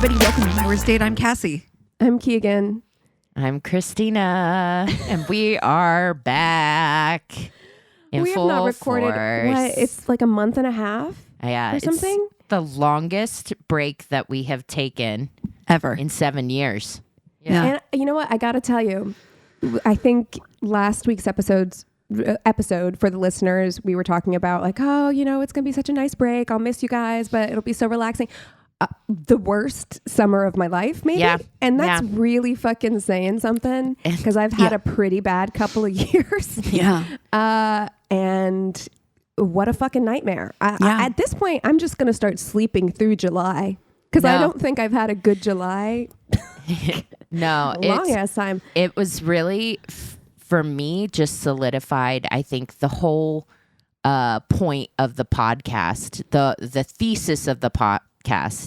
everybody. Welcome to Myra's Date. I'm Cassie. I'm Keegan. I'm Christina, and we are back in we full have not recorded, force. what, it's like a month and a half Yeah, or something? It's the longest break that we have taken Ever. in 7 years. Yeah. And you know what? I got to tell you, I think last week's episode for the listeners, we were talking about like, oh, you know, it's going to be such a nice break. I'll miss you guys, but it'll be so relaxing. The worst summer of my life, maybe. Yeah. And that's really fucking saying something because I've had a pretty bad couple of years. Yeah. And what a fucking nightmare. At this point, I'm just going to start sleeping through July because I don't think I've had a good July. No, long ass time. It was really, for me, just solidified, I think, the whole point of the podcast. The thesis of the podcast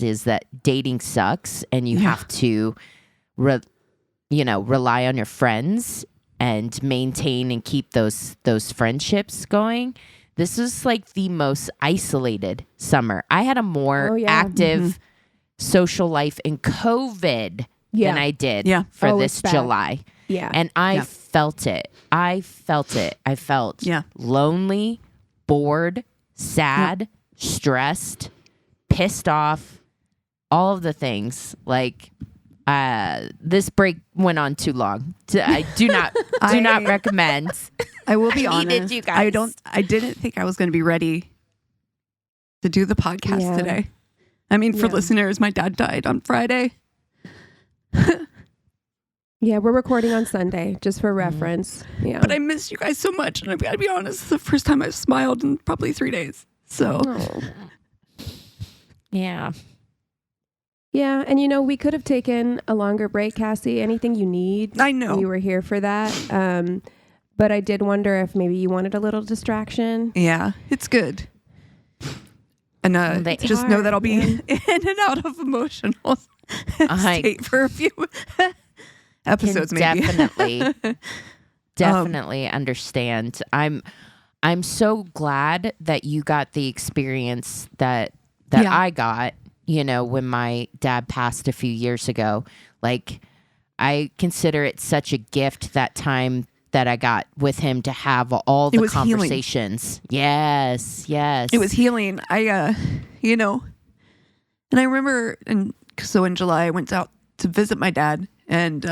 is that dating sucks and you have to rely on your friends and maintain and keep those friendships going. This was like the most isolated summer. I had a more active social life in COVID than I did for this July. Yeah. And I felt it. I felt lonely, bored, sad, stressed, pissed off, all of the things. Like this break went on too long. I do not recommend. I will be honest. You guys. I didn't think I was going to be ready to do the podcast today. I mean, for listeners, my dad died on Friday. Yeah, we're recording on Sunday, just for reference. Yeah. But I missed you guys so much, and I've got to be honest, it's the first time I've smiled in probably 3 days. So, yeah. Yeah, and you know, we could have taken a longer break, Cassie. Anything you need. I know. You were here for that. But I did wonder if maybe you wanted a little distraction. Yeah, it's good. And just know that I'll be in and out of emotional state for a few episodes, maybe. Definitely understand. I'm so glad that you got the experience that I got, when my dad passed a few years ago. Like, I consider it such a gift, that time that I got with him, to have all the conversations. Healing. Yes. It was healing. And I remember, so in July I went out to visit my dad, and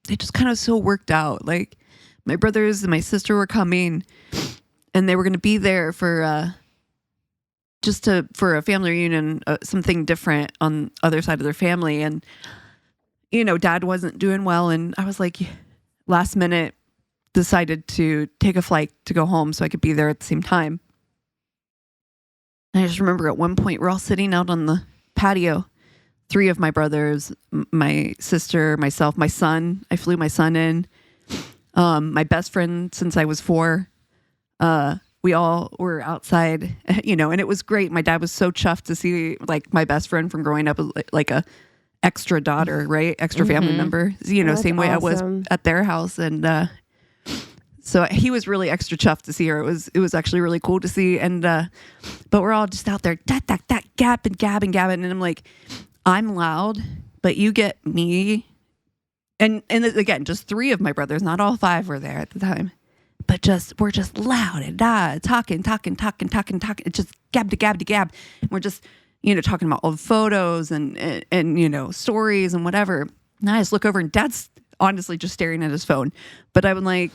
it just kind of so worked out. Like, my brothers and my sister were coming, and they were going to be there for for a family reunion, something different on other side of their family. And, dad wasn't doing well. And I was like, last minute, decided to take a flight to go home so I could be there at the same time. And I just remember at one point, we're all sitting out on the patio. 3 of my brothers, my sister, myself, my son. I flew my son in. My best friend since I was 4. We all were outside, and it was great. My dad was so chuffed to see like my best friend from growing up, like a extra daughter, right? Extra family member, same way I was at their house. And so he was really extra chuffed to see her. It was actually really cool to see. And but we're all just out there, gabbing. And I'm like, I'm loud, but you get me. And again, just 3 of my brothers, not all 5 were there at the time. But we're just loud and talking. It's just gab to gab to gab. We're just, talking about old photos and stories and whatever. And I just look over, and Dad's honestly just staring at his phone. But I'm like,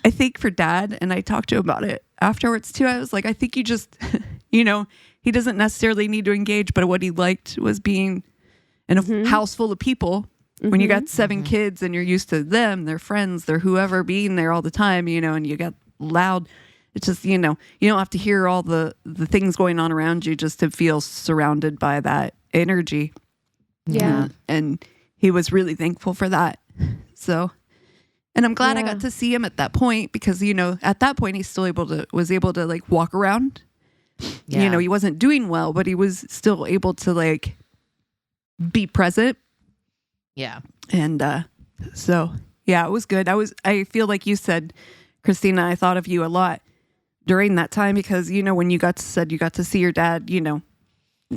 I think for Dad, and I talked to him about it afterwards too. I was like, I think you just, he doesn't necessarily need to engage, but what he liked was being in a house full of people. When you got 7 kids and you're used to them, their friends, their whoever being there all the time, and you got loud, it's just, you don't have to hear all the things going on around you just to feel surrounded by that energy. Yeah. And he was really thankful for that. So, and I'm glad I got to see him at that point because, at that point he still was able to like walk around. Yeah. He wasn't doing well, but he was still able to like be present. Yeah. And so, yeah, it was good. I feel like you said, Christina, I thought of you a lot during that time because, when you got to see your dad,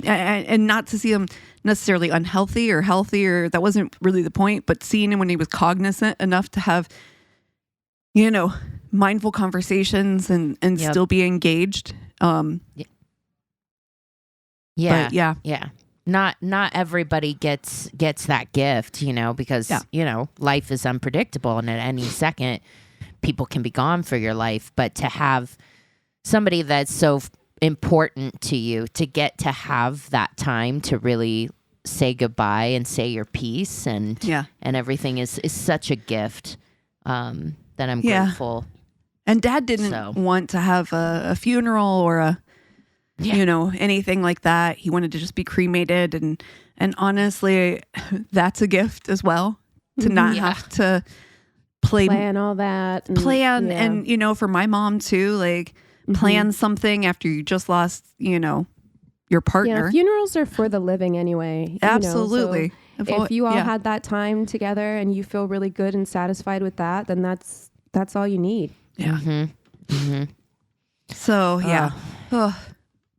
and not to see him necessarily unhealthy or healthy, or that wasn't really the point, but seeing him when he was cognizant enough to have, mindful conversations and still be engaged. Yeah. Not everybody gets that gift, because life is unpredictable, and at any second people can be gone for your life. But to have somebody that's so important to you, to get to have that time to really say goodbye and say your piece and everything is such a gift that I'm grateful. And Dad didn't want to have a funeral or anything like that. He wanted to just be cremated, and honestly, that's a gift as well, to not have to plan all that, and for my mom too, like plan something after you just lost your partner. Funerals are for the living anyway. Absolutely. So if you all had that time together and you feel really good and satisfied with that, then that's all you need. So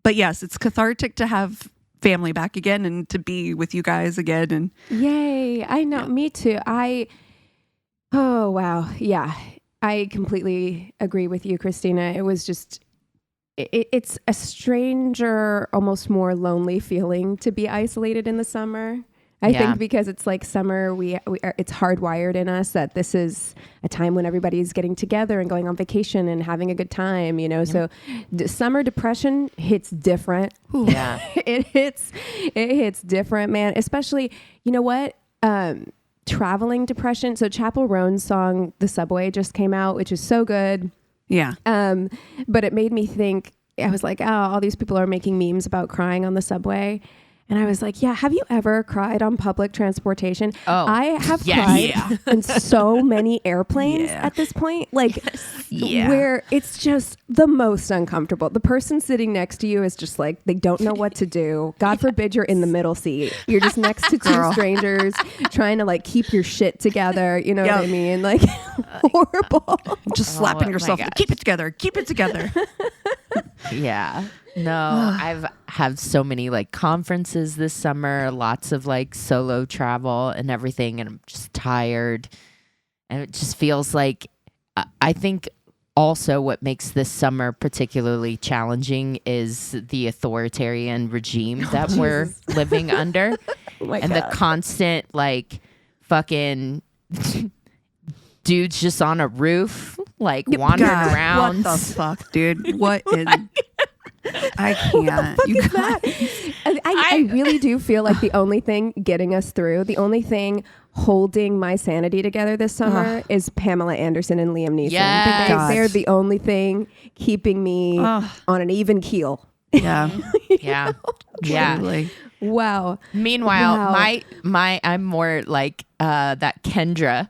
but yes, it's cathartic to have family back again and to be with you guys again. And yay! I know, me too. Oh wow, yeah, I completely agree with you, Christina. It was just, it's a stranger, almost more lonely feeling to be isolated in the summer. I think because it's like summer, we it's hardwired in us that this is a time when everybody's getting together and going on vacation and having a good time, So summer depression hits different. Ooh. Yeah, it hits different, man. Especially, traveling depression. So Chappell Roan's song "The Subway" just came out, which is so good. Yeah. But it made me think. I was like, oh, all these people are making memes about crying on the subway. And I was like, yeah, have you ever cried on public transportation? Oh, I have cried in so many airplanes at this point, where it's just the most uncomfortable. The person sitting next to you is just like, they don't know what to do. God forbid you're in the middle seat. You're just next to two strangers trying to keep your shit together. You know what I mean? Horrible. Just slapping yourself. Keep it together. Keep it together. Yeah. No, I've had so many conferences this summer, lots of solo travel and everything, and I'm just tired. And it just feels like, I think also what makes this summer particularly challenging is the authoritarian regime that we're living under. The constant fucking dudes just on a roof, wandering around. What the fuck, dude? What is... I can't. What the fuck is that? I really do feel like the only thing getting us through, the only thing holding my sanity together this summer is Pamela Anderson and Liam Neeson. Yes. They're the only thing keeping me on an even keel. Yeah. Yeah. Yeah. Wow. Meanwhile, I'm more like that Kendra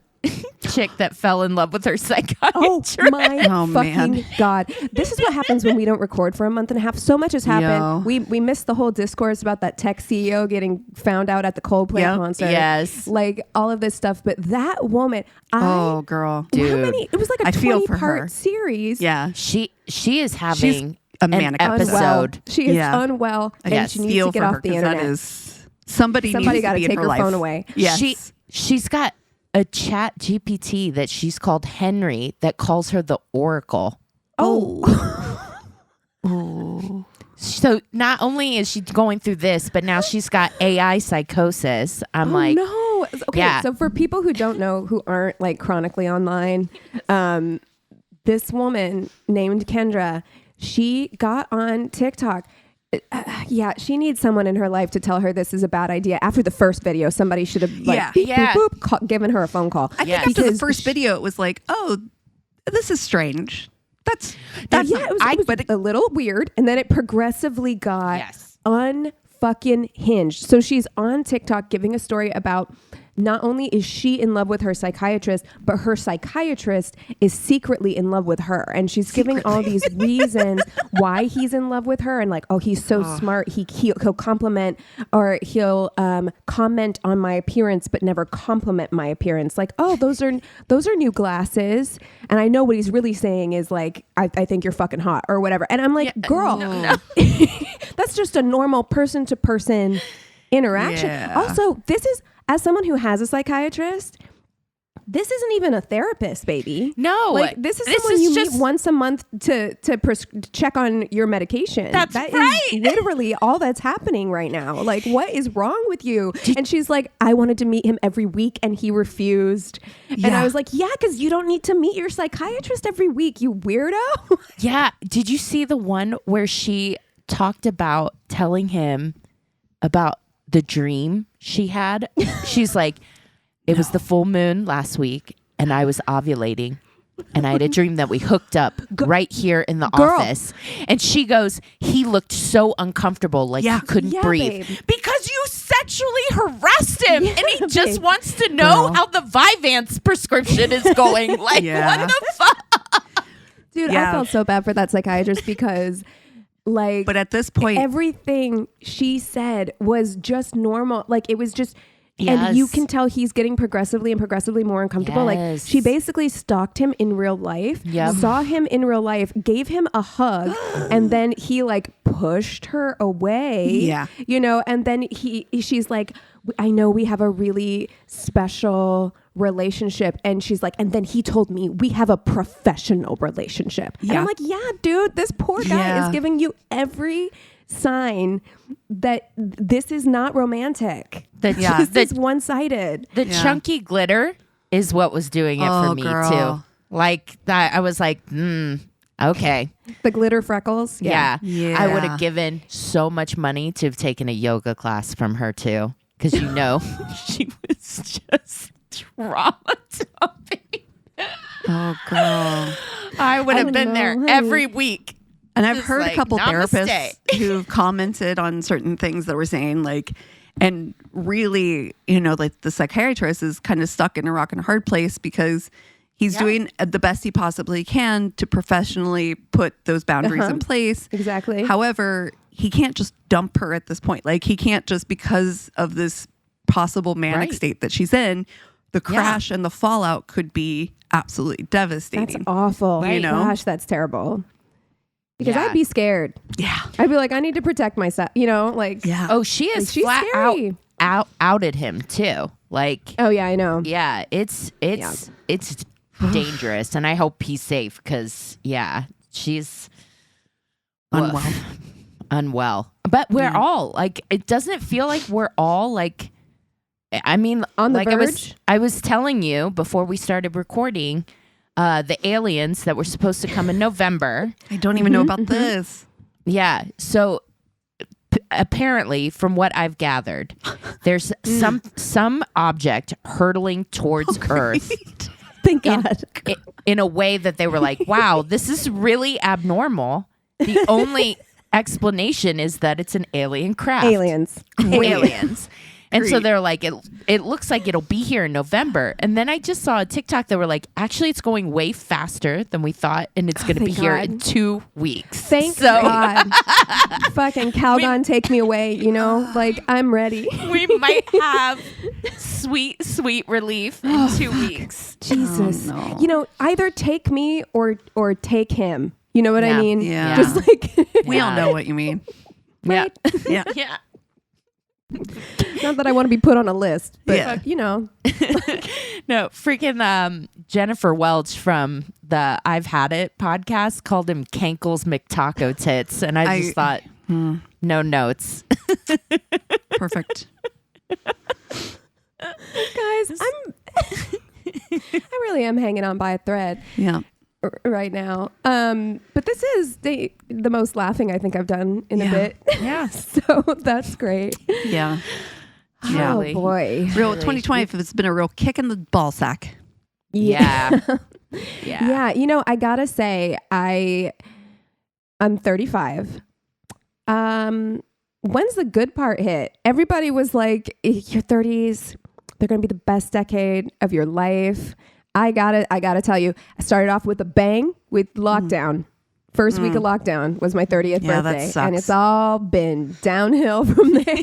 chick that fell in love with her psychiatrist. Oh my fucking God. This is what happens when we don't record for a month and a half. So much has happened. We missed the whole discourse about that tech CEO getting found out at the Coldplay concert. Yes. All of this stuff. But that woman, oh girl. Dude. How many? It was like a 20-part series. Yeah. She is having a manic episode. She is unwell and she needs to get off the internet. Somebody got to take her phone away. Yes. She's got a chat GPT that she's called Henry that calls her the Oracle. Oh. So not only is she going through this, but now she's got AI psychosis. No. Okay, so for people who don't know, who aren't chronically online, this woman named Kendra, she got on TikTok. She needs someone in her life to tell her this is a bad idea. After the first video, somebody should have given her a phone call. I think after the first video, it was oh, this is strange. That's it was a little weird, and then it progressively got unfucking hinged. So she's on TikTok giving a story about not only is she in love with her psychiatrist, but her psychiatrist is secretly in love with her. And she's giving all these reasons why he's in love with her. And he's so smart. He'll compliment or he'll comment on my appearance, but never compliment my appearance. Those are new glasses. And I know what he's really saying is I think you're fucking hot or whatever. And I'm girl, That's just a normal person to person interaction. Yeah. Also, this is, as someone who has a psychiatrist, this isn't even a therapist, baby. No, like this is someone you meet once a month to check on your medication. That's that right. is literally all that's happening right now. Like, what is wrong with you? And she's like, I wanted to meet him every week, and he refused. Yeah. And I was like, yeah, because you don't need to meet your psychiatrist every week, you weirdo. Yeah. Did you see the one where she talked about telling him about the dream she had? She's like, it was the full moon last week, and I was ovulating, and I had a dream that we hooked up right here in the office. And she goes, he looked so uncomfortable, like he couldn't breathe. Babe. Because you sexually harassed him, and he just babe. wants to know how the Vyvanse prescription is going. Like, what the fuck? Dude, Yeah. I felt so bad for that psychiatrist because, like, But at this point, everything she said was just normal. Like, it was just, Yes. and you can tell he's getting progressively more uncomfortable. Like, Yes. she basically stalked him in real life, Yep. saw him in real life, gave him a hug, and then he like pushed her away. Yeah. You know, and then she's like, I know we have a really special relationship. And she's like, and then he told me we have a professional relationship. And Yeah. I'm like, yeah, dude, this poor guy Yeah. is giving you every sign that this is not romantic. Yeah. This is one-sided. The chunky glitter is what was doing it for me girl. too. Like that, I was like, okay, The glitter freckles. yeah. Yeah. I would have given so much money to have taken a yoga class from her too, because you know she was just trauma-dumping. oh girl. I would have I been know, there honey. every week. And I've Just heard like, a couple namaste. therapists who've commented on certain things that we're saying, like, and really, you know, like the psychiatrist is kind of stuck in a rock and a hard place because he's doing the best he possibly can to professionally put those boundaries in place. Exactly. However, he can't just dump her at this point. Like, he can't just, because of this possible manic Right. state that she's in, the crash and the fallout could be absolutely devastating. That's awful. You know? Gosh, that's terrible. Because Yeah. I'd be scared. Yeah. I'd be like, I need to protect myself. You know, like, Yeah. Oh, she is she's flat scary. outed him too. Like, oh yeah, I know. yeah, it's dangerous, and I hope he's safe because she's Unwell. unwell. But we're all like, it doesn't feel like we're all like. I mean, On the like verge? I was telling you before we started recording, the aliens that were supposed to come in November. I don't even know about this. Yeah, so apparently, from what I've gathered, there's some object hurtling towards Earth. Thank God. In a way that they were like, wow, this is really abnormal. The only explanation is that it's an alien craft. Aliens. Aliens. And so Great. they're like, it looks like it'll be here in November. And then I just saw a TikTok that were like, actually, it's going way faster than we thought. And it's going to be thank here God. in 2 weeks. Thank God. Fucking Calgon, take me away. You know, like, I'm ready. We might have sweet relief in 2 weeks. Jesus. Oh, no. You know, either take me or take him. You know what I Yeah. mean? Yeah. Just like, We all know what you mean. Yeah. Yeah. Yeah. not that I want to be put on a list, but Yeah. you know. No, freaking Jennifer Welch from the I've Had It podcast called him Kankles McTaco Tits. And I just thought, no notes. Guys, Perfect. I really am hanging on by a thread Yeah. right now. But this is the most laughing I think I've done in a bit. Yeah. So that's great. Yeah. Oh Really. boy. Real 2020 has been a real kick in the ball sack. Yeah. Yeah. You know, I gotta say, I'm 35. When's the good part hit? Everybody was like, your 30s, they're gonna be the best decade of your life. I gotta tell you, I started off with a bang with lockdown. First week of lockdown was my 30th Yeah, that birthday. sucks. And it's all been downhill from there.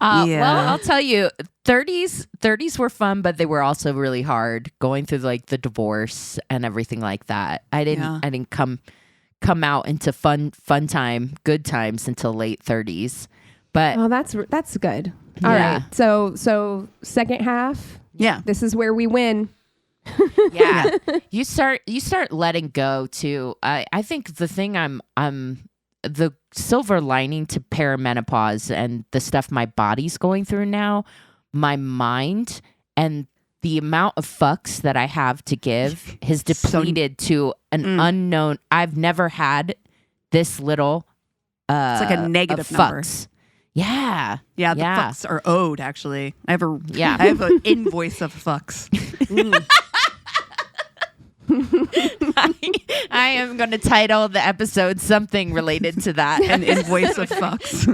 Yeah. Well, I'll tell you, 30s were fun, but they were also really hard going through like the divorce and everything like that. I didn't come come out into fun time, good times until late 30s. But Oh, that's good. All Yeah. right. So second half. Yeah. This is where we win. yeah, you start letting go too. I think the thing I'm the silver lining to perimenopause and the stuff my body's going through now, my mind and the amount of fucks that I have to give has depleted to an unknown. I've never had this little It's like a negative number. fucks. Yeah. Yeah, the Yeah. fucks are owed. Actually, I have Yeah. an invoice of fucks. I am going to title the episode something related to that. An invoice of fucks.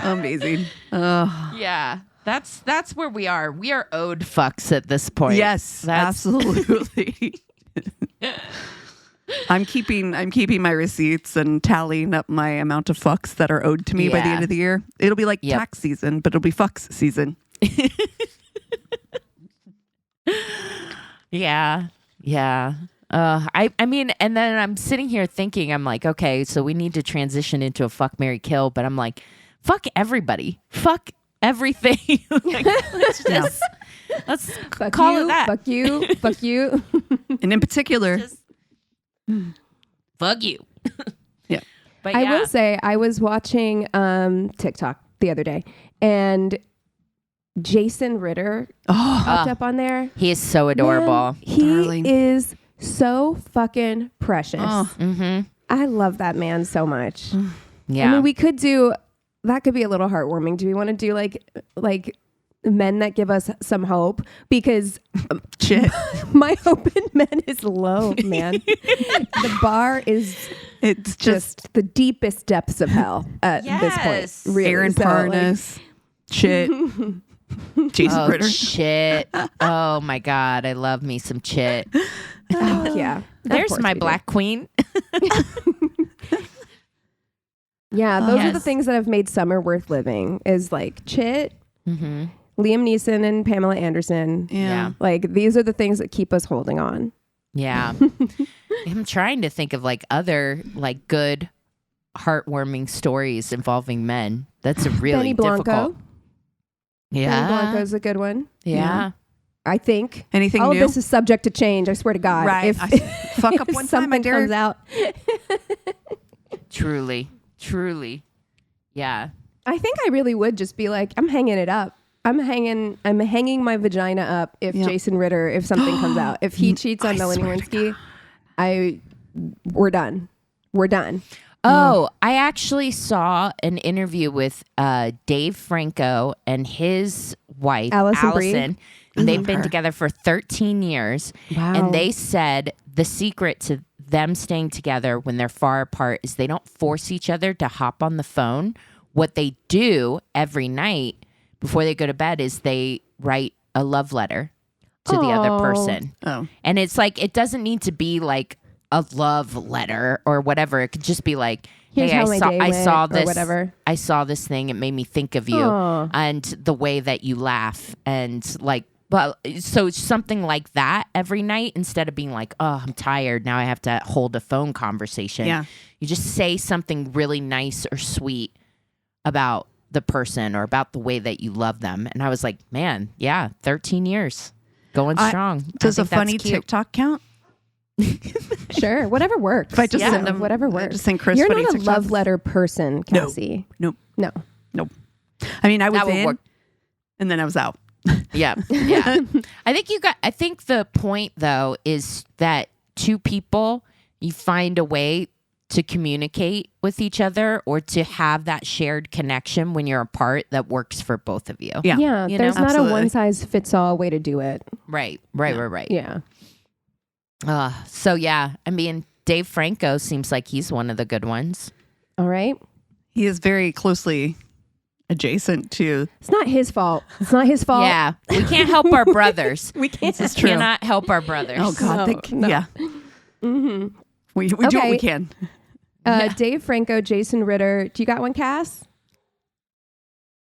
Amazing. Yeah. That's where we are. We are owed fucks at this point. Yes, absolutely. I'm keeping my receipts and tallying up my amount of fucks that are owed to me by the Yeah. end of the year. It'll be like Yep. tax season, but it'll be fucks season. Yeah. Yeah. I mean, and then I'm sitting here thinking, I'm like, okay, so we need to transition into a fuck, marry, kill, but I'm like, fuck everybody. Fuck everything. Like, let's Fuck call you, it that. Fuck you. Fuck you. And in particular, Fuck you. Yeah. But I will say I was watching TikTok the other day, and Jason Ritter popped up on there. He is so adorable. Man, he Darling. is so fucking precious. Mm-hmm. I love that man so much. Yeah. I mean, we could do that. Could be a little heartwarming. Do we want to do like men that give us some hope? Because shit. my hope in men is low, man. The bar is It's just the deepest depths of hell at this Yes. point. Really. Aaron So, like, Parnas. Shit. Jason Oh, Ritter. shit. Oh, my God. I love me some chit. oh, yeah. Of There's course my we do. black queen. Yeah, those are the Yes. things that have made summer worth living. Is like Chit, Mm-hmm. Liam Neeson, and Pamela Anderson. Yeah. Like these are the things that keep us holding on. Yeah. I'm trying to think of like other like good heartwarming stories involving men. That's a really Benny Blanco. difficult. Benny Yeah. Blanco's a good one. Yeah. I think. Anything All new? of this is subject to change. I swear to God. Right. If, Fuck up if one time, I something dare. comes out, Truly. Yeah. I think I really would just be like, I'm hanging it up. I'm hanging my vagina up if Yep. Jason Ritter, if something comes out. If he cheats on I Melanie swear to Lewinsky, we're done. We're done. Oh, I actually saw an interview with Dave Franco and his wife, Allison Brie. Allison. They've love been her. together for 13 years. Wow. And they said the secret to them staying together when they're far apart is they don't force each other to hop on the phone. What they do every night before they go to bed is they write a love letter to the other Aw. person. Oh. And it's like, it doesn't need to be like a love letter or whatever. It could just be like, Here's hey, how my day I went, saw or this, whatever. I saw this thing. It made me think of you Aw. and the way that you laugh and like, but so it's something like that every night instead of being like, oh, I'm tired. Now I have to hold a phone conversation. Yeah. You just say something really nice or sweet about the person or about the way that you love them. And I was like, man, yeah, 13 years going strong. Does I a think that's funny cute. TikTok count? Sure, whatever works. If I just send them, whatever works. just send Chris You're funny not a TikToks. love letter person, Cassie. Nope. No. Nope. I mean, I was That would in, work. and then I was out. Yeah. Yeah. I think the point though is that two people, you find a way to communicate with each other or to have that shared connection when you're apart that works for both of you. Yeah. Yeah, You there's know? not Absolutely. a one size fits all way to do it. Right. Yeah. So yeah, I mean, Dave Franco seems like he's one of the good ones. All right. He is very closely adjacent to. It's not his fault. It's not his fault. Yeah. We can't help our brothers. We can't. This is true. Cannot help our brothers. Oh God, No. yeah. Mm-hmm. We do what Okay. we can. Dave Franco, Jason Ritter. Do you got one, Cass?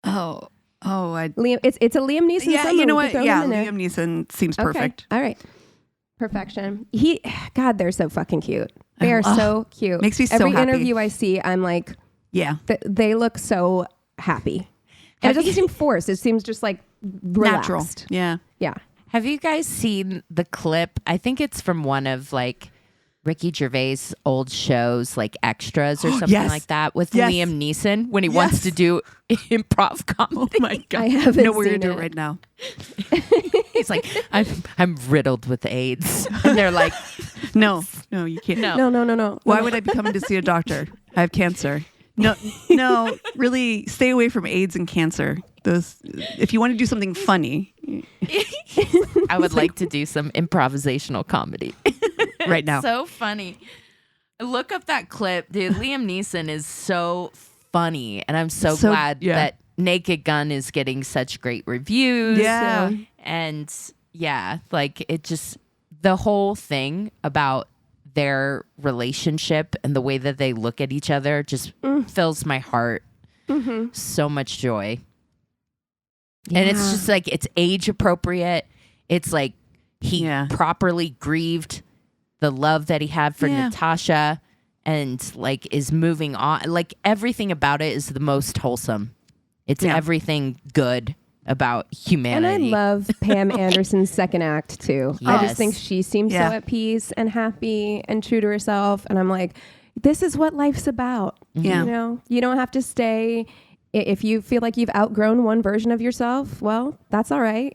Oh, Liam. It's a Liam Neeson. yeah. summer. You know We what? could throw Yeah, him in there. Liam Neeson seems Okay. perfect. All right. Perfection. God, they're so fucking cute. They are so cute. Makes me so Every happy. interview I see, I'm like, Yeah. they look so happy. And it doesn't seem forced. It seems just like relaxed. Natural. Yeah. Yeah. Have you guys seen the clip? I think it's from one of like Ricky Gervais' old shows, like Extras or something Yes. like that, with Yes. Liam Neeson when he wants to do improv comedy. Oh my God. I haven't know we're seen gonna do it. it right now. He's like, I'm riddled with AIDS, and they're like, No, you can't. No. Why would I be coming to see a doctor? I have cancer. No, really stay away from AIDS and cancer. Those, if you want to do something funny I would like to do some improvisational comedy right now. So funny. Look up that clip, dude. Liam Neeson is so funny, and I'm so glad that Naked Gun is getting such great reviews. Yeah. And yeah, like it just, the whole thing about their relationship and the way that they look at each other just fills my heart. So much joy. Yeah. And it's just like, it's age appropriate. It's like he properly grieved the love that he had for Natasha and like is moving on. Like everything about it is the most wholesome. It's everything good about humanity. And I love Pam Anderson's second act too. I just think she seems so at peace and happy and true to herself. And I'm like, this is what life's about. Yeah. You know, you don't have to stay. If you feel like you've outgrown one version of yourself, well, that's all right.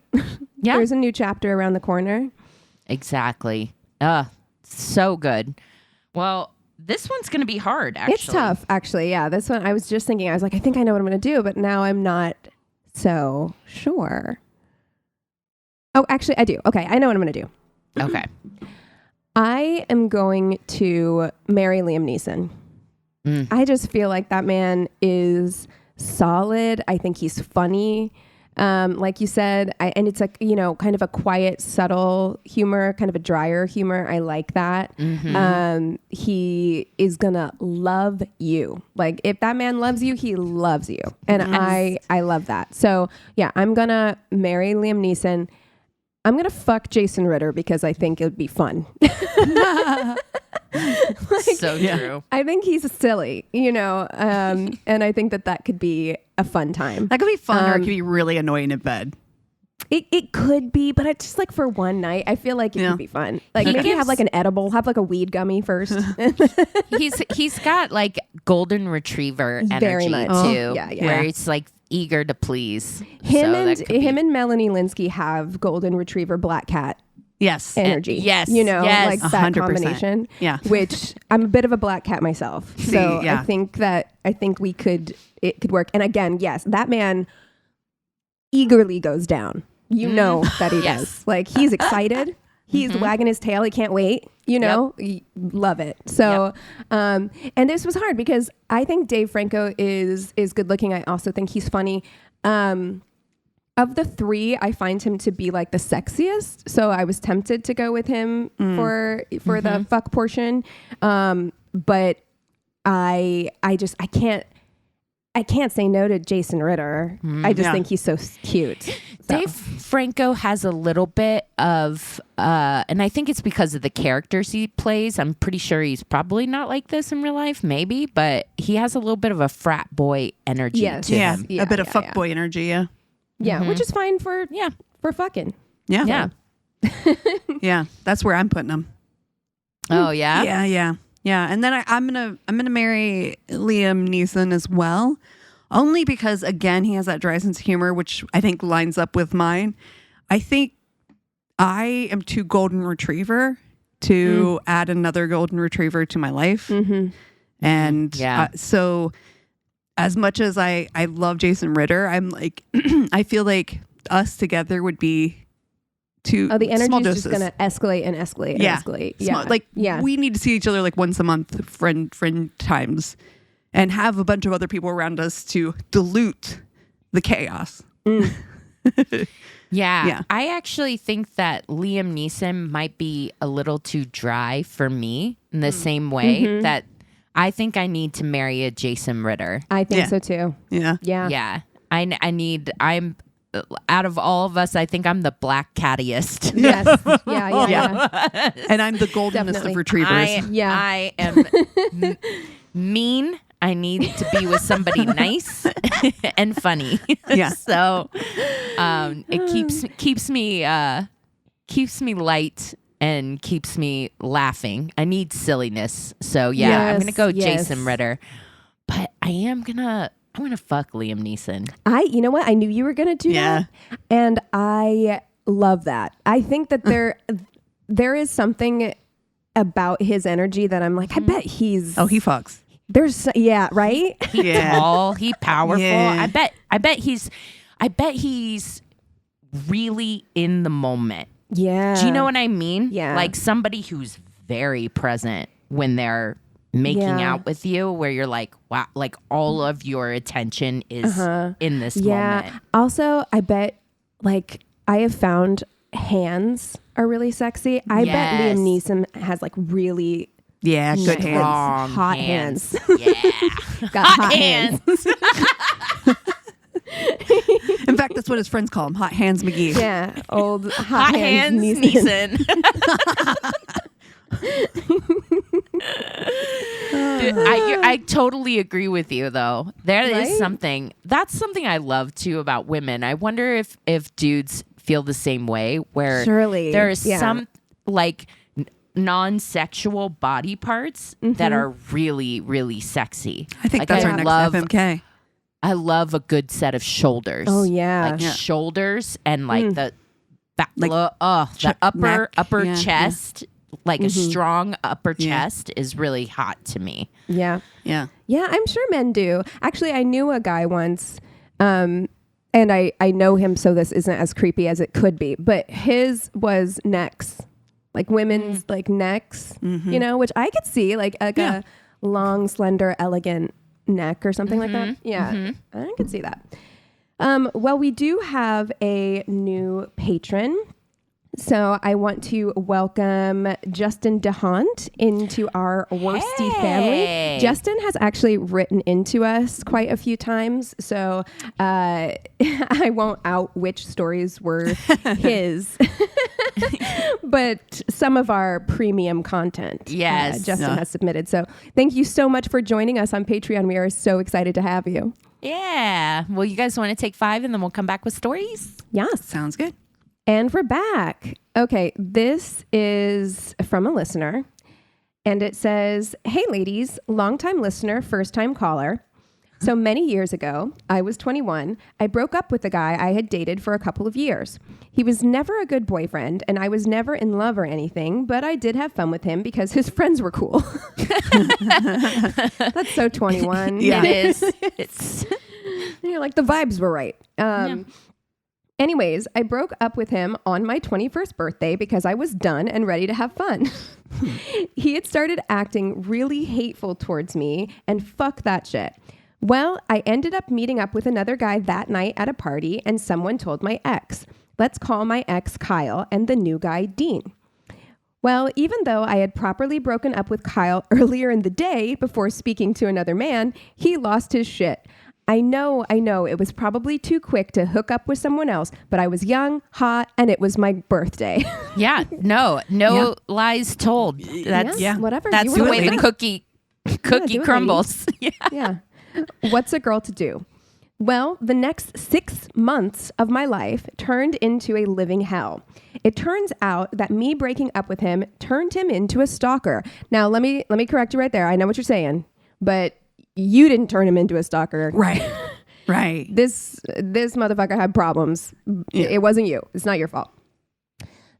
Yeah. There's a new chapter around the corner. Exactly. So good. Well, this one's going to be hard, actually. It's tough, actually. Yeah. This one, I was just thinking, I was like, I think I know what I'm going to do, but now I'm not so sure. Oh, actually, I do. Okay. I know what I'm going to do. Okay. I am going to marry Liam Neeson. I just feel like that man is solid. I think he's funny. Like you said, and it's like, you know, kind of a quiet, subtle humor, kind of a drier humor. I like that. He is gonna love you. Like if that man loves you, he loves you. And I love that. So yeah, I'm gonna marry Liam Neeson. I'm gonna fuck Jason Ritter because I think it would be fun. So true. I think he's silly, you know, and I think that could be a fun time. That could be fun, or it could be really annoying in bed. It could be, but it's just like for one night. I feel like it could be fun. Like maybe have like an edible, have like a weed gummy first. He's got like golden retriever Very energy much. too, Yeah. where it's like eager to please. Him So that could be- and Melanie Linsky have golden retriever black cat Yes. energy. yes, You know, yes. like that 100%. combination. Yeah. Which I'm a bit of a black cat myself. So yeah. I think it could work. And again, yes, that man eagerly goes down. You know that he does. Like he's excited. He's wagging his tail. He can't wait. You know, love it. So, and this was hard because I think Dave Franco is good looking. I also think he's funny. Of the three, I find him to be like the sexiest. So I was tempted to go with him for the fuck portion. But I can't say no to Jason Ritter. I just think he's so cute. So. Dave Franco has a little bit of, and I think it's because of the characters he plays. I'm pretty sure he's probably not like this in real life, maybe, but he has a little bit of a frat boy energy to him. A bit of fuckboy energy. Yeah, which is fine for fucking. Yeah. Yeah. That's where I'm putting him. Oh yeah. Yeah. And then I'm gonna marry Liam Neeson as well, only because again he has that dry sense of humor, which I think lines up with mine. I think I am too golden retriever to add another golden retriever to my life, and so as much as I love Jason Ritter, I'm like I feel like us together would be. The energy small is doses. just going to escalate and escalate and escalate. We need to see each other like once a month, friend times, and have a bunch of other people around us to dilute the chaos. Yeah. I actually think that Liam Neeson might be a little too dry for me in the same way that I think I need to marry a Jason Ritter. I think so too. Yeah. Yeah. Yeah. I'm out of all of us, I think I'm the black cattiest. Yes. Yeah. And I'm the goldenest Definitely. of retrievers. I am mean. I need to be with somebody nice and funny. Yeah. So it keeps me light and keeps me laughing. I need silliness. So I'm gonna go Jason Ritter. But I'm gonna fuck Liam Neeson. You know what? I knew you were gonna do that. And I love that. I think that there is something about his energy that I'm like, I bet he's he fucks. There's right? He's tall, he powerful. Yeah. I bet he's really in the moment. Yeah. Do you know what I mean? Yeah. Like somebody who's very present when they're making out with you, where you're like, wow, like all of your attention is in this moment. Also, I bet like I have found hands are really sexy. I bet Liam Neeson has like really good hands. Hot hands. Yeah. Got hot hands. In fact, that's what his friends call him, Hot Hands McGee. Yeah. Old Hot hands Neeson. Dude, I totally agree with you though. That's something I love too about women. I wonder if dudes feel the same way, where surely there is some like non-sexual body parts that are really, really sexy. I think that's our next FMK. I love a good set of shoulders. Oh yeah. Like shoulders and like the back, Like the upper neck. chest, like a strong upper chest is really hot to me. Yeah. Yeah. Yeah, I'm sure men do. Actually, I knew a guy once, and I know him, so this isn't as creepy as it could be, but his was necks. Like women's like necks, you know, which I could see like a long, slender, elegant neck or something like that. Yeah, I could see that. Well, we do have a new patron. So I want to welcome Justin DeHunt into our Worsty family. Justin has actually written into us quite a few times, so I won't out which stories were his, but some of our premium content Justin has submitted. So thank you so much for joining us on Patreon. We are so excited to have you. Yeah. Well, you guys want to take 5 and then we'll come back with stories? Yes. Sounds good. And we're back. Okay, this is from a listener, and it says, "Hey ladies, longtime listener, first time caller. So many years ago, I was 21. I broke up with the guy I had dated for a couple of years. He was never a good boyfriend, and I was never in love or anything, but I did have fun with him because his friends were cool." That's so 21. Yeah. It is. It's You're like, the vibes were right. Anyways, I broke up with him on my 21st birthday because I was done and ready to have fun. He had started acting really hateful towards me, and fuck that shit. Well, I ended up meeting up with another guy that night at a party, and someone told my ex. Let's call my ex Kyle and the new guy Dean. Well, even though I had properly broken up with Kyle earlier in the day before speaking to another man, he lost his shit. I know, it was probably too quick to hook up with someone else, but I was young, hot, and it was my birthday. no lies told. That's whatever. That's the way the cookie crumbles. Yeah. What's a girl to do? Well, the next 6 months of my life turned into a living hell. It turns out that me breaking up with him turned him into a stalker. Now, let me correct you right there. I know what you're saying, but you didn't turn him into a stalker. Right. Right. This motherfucker had problems. Yeah. It wasn't you. It's not your fault.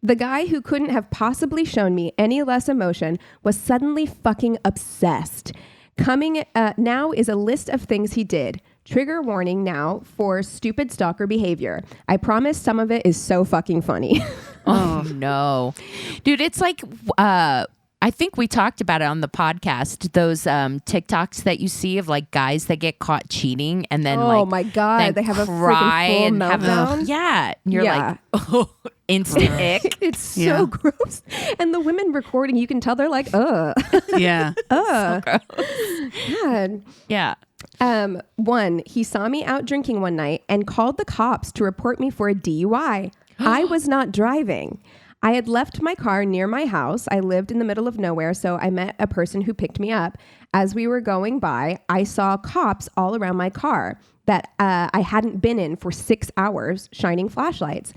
The guy who couldn't have possibly shown me any less emotion was suddenly fucking obsessed. Coming now is a list of things he did. Trigger warning now for stupid stalker behavior. I promise some of it is so fucking funny. Oh, no. Dude, it's like... I think we talked about it on the podcast, those TikToks that you see of like guys that get caught cheating and then my God, they have a freaking full meltdown. And you're like, oh, instant ick. It's so gross. And the women recording, you can tell they're like, Yeah. God. Yeah. One, he saw me out drinking one night and called the cops to report me for a DUI. I was not driving. I had left my car near my house. I lived in the middle of nowhere, so I met a person who picked me up. As we were going by, I saw cops all around my car that I hadn't been in for 6 hours, shining flashlights.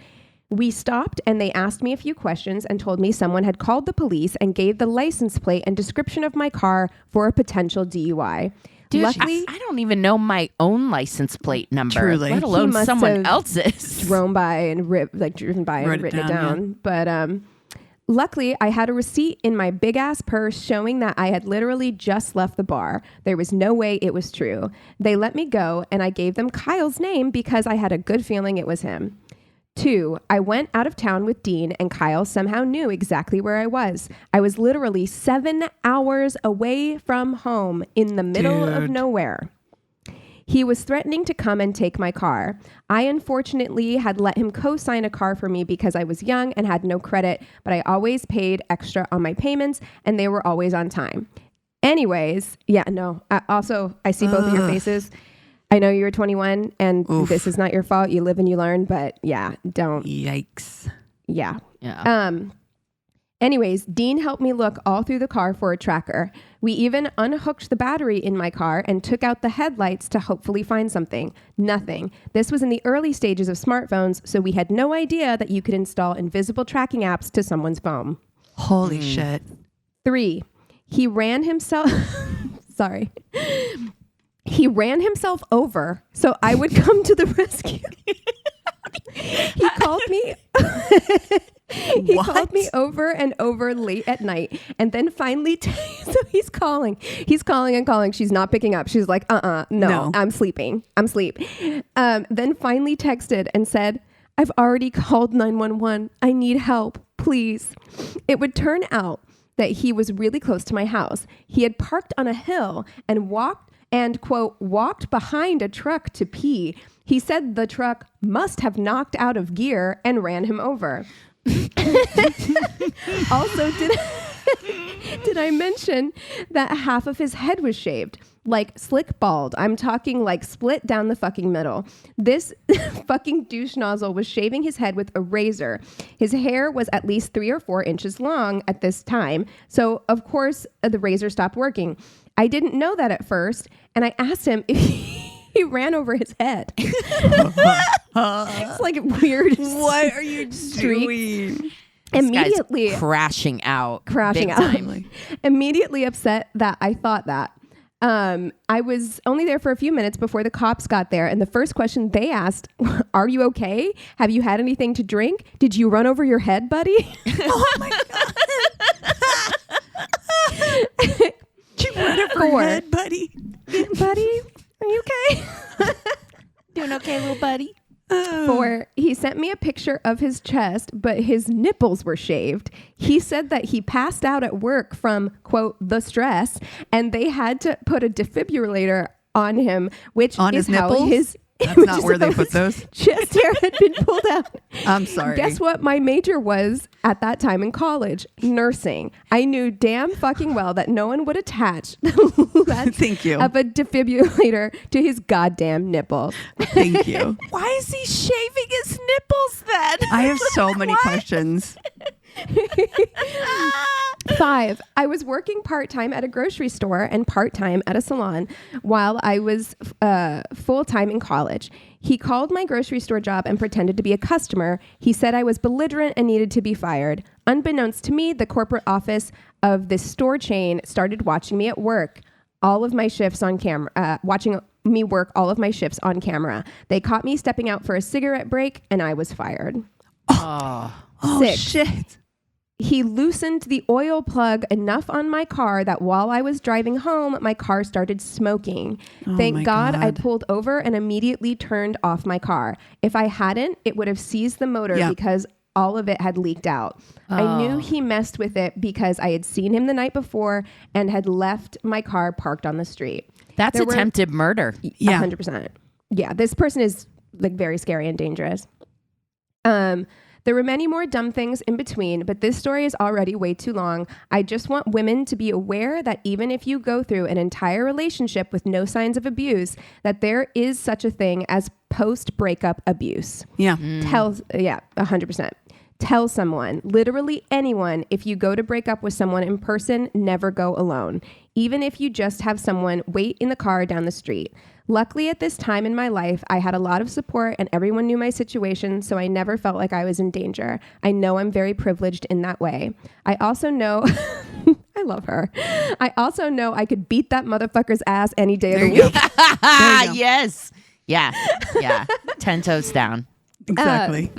We stopped and they asked me a few questions and told me someone had called the police and gave the license plate and description of my car for a potential DUI. Dude, Luckily, I don't even know my own license plate number, Truly. let alone He must someone have else's. driven by and written it down. But luckily, I had a receipt in my big ass purse showing that I had literally just left the bar. There was no way it was true. They let me go, and I gave them Kyle's name because I had a good feeling it was him. 2, I went out of town with Dean, and Kyle somehow knew exactly where I was. I was literally 7 hours away from home in the middle of nowhere. He was threatening to come and take my car. I unfortunately had let him co-sign a car for me because I was young and had no credit, but I always paid extra on my payments, and they were always on time. Anyways, I see both of your faces. I know you're 21 and this is not your fault. You live and you learn, but don't. Yikes. Yeah. Yeah. Anyways, Dean helped me look all through the car for a tracker. We even unhooked the battery in my car and took out the headlights to hopefully find something. Nothing. This was in the early stages of smartphones, so we had no idea that you could install invisible tracking apps to someone's phone. Holy shit. 3, he ran himself... Sorry. He ran himself over so I would come to the rescue. He called me... He called me over and over late at night and then finally, so he's calling and calling. She's not picking up. She's like, no, I'm sleeping. I'm asleep. Then finally texted and said, I've already called 911. I need help, please. It would turn out that he was really close to my house. He had parked on a hill and quote, walked behind a truck to pee. He said the truck must have knocked out of gear and ran him over. Also, did I mention that half of his head was shaved? Like slick bald. I'm talking like split down the fucking middle. This fucking douche nozzle was shaving his head with a razor. His hair was at least 3 or 4 inches long at this time. So, of course, the razor stopped working. I didn't know that at first. And I asked him if he ran over his head. It's like weird. What are you doing? Immediately crashing out. Immediately upset that I thought that. I was only there for a few minutes before the cops got there, and the first question they asked, "Are you okay? Have you had anything to drink? Did you run over your head, buddy?" Oh my god! Did you run over your head, buddy? Buddy, are you okay? Doing okay, little buddy? 4, he sent me a picture of his chest, but his nipples were shaved. He said that he passed out at work from, quote, the stress, and they had to put a defibrillator on him, which on is his how nipples? his... That's not where they put those. Chest hair had been pulled out. I'm sorry. Guess what my major was at that time in college? Nursing. I knew damn fucking well that no one would attach the Thank you. of a defibrillator to his goddamn nipple. Thank you. Why is he shaving his nipples then? I have so many questions. 5, I was working part-time at a grocery store and part-time at a salon while I was full-time in college. He called my grocery store job and pretended to be a customer. He said I was belligerent and needed to be fired. Unbeknownst to me, the corporate office of this store chain started watching me at work. All of my shifts on camera, watching me work all of my shifts on camera. They caught me stepping out for a cigarette break and I was fired. Oh 6, shit. he loosened the oil plug enough on my car that while I was driving home, my car started smoking. Thank God I pulled over and immediately turned off my car. If I hadn't, it would have seized the motor because all of it had leaked out. I knew he messed with it because I had seen him the night before and had left my car parked on the street. That's attempted murder. Yeah. 100%. Yeah, this person is like very scary and dangerous. There were many more dumb things in between, but this story is already way too long. I just want women to be aware that even if you go through an entire relationship with no signs of abuse, that there is such a thing as post-breakup abuse. Yeah. 100%. Tell someone, literally anyone, if you go to break up with someone in person, never go alone. Even if you just have someone wait in the car down the street. Luckily, at this time in my life, I had a lot of support and everyone knew my situation, so I never felt like I was in danger. I know I'm very privileged in that way. I also know... I love her. I also know I could beat that motherfucker's ass any day of the week. Yes. Yeah. 10 toes down. Exactly.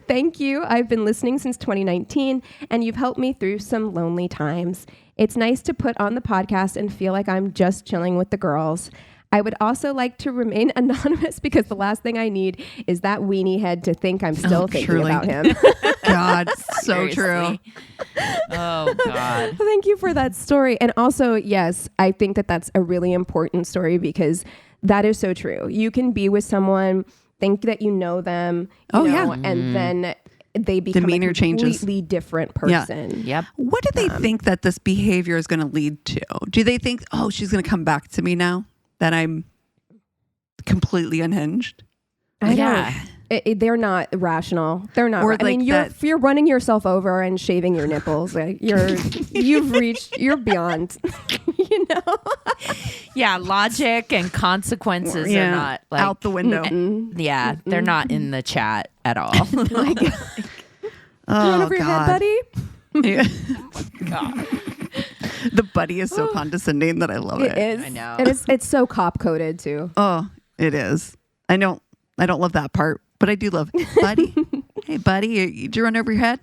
Thank you. I've been listening since 2019, and you've helped me through some lonely times. It's nice to put on the podcast and feel like I'm just chilling with the girls. I would also like to remain anonymous because the last thing I need is that weenie head to think I'm still thinking about him. God, so true. Oh, God. Thank you for that story. And also, yes, I think that that's a really important story because that is so true. You can be with someone, think that you know them, you know, and then they become demeanor a completely changes. different person. Yep. What do they think that this behavior is going to lead to? Do they think, oh, she's going to come back to me now that I'm completely unhinged? I don't. They're not rational. They're not. Or I mean, you're running yourself over and shaving your nipples. Like you're beyond. You know. Yeah, logic and consequences are not like out the window. Yeah, they're not in the chat at all. Like, run over your head, buddy. Yeah. God. The buddy is so condescending that I love it. It is. I know. And it's so cop coded too. Oh, it is. I don't love that part, but I do love buddy. Hey, buddy, did you run over your head?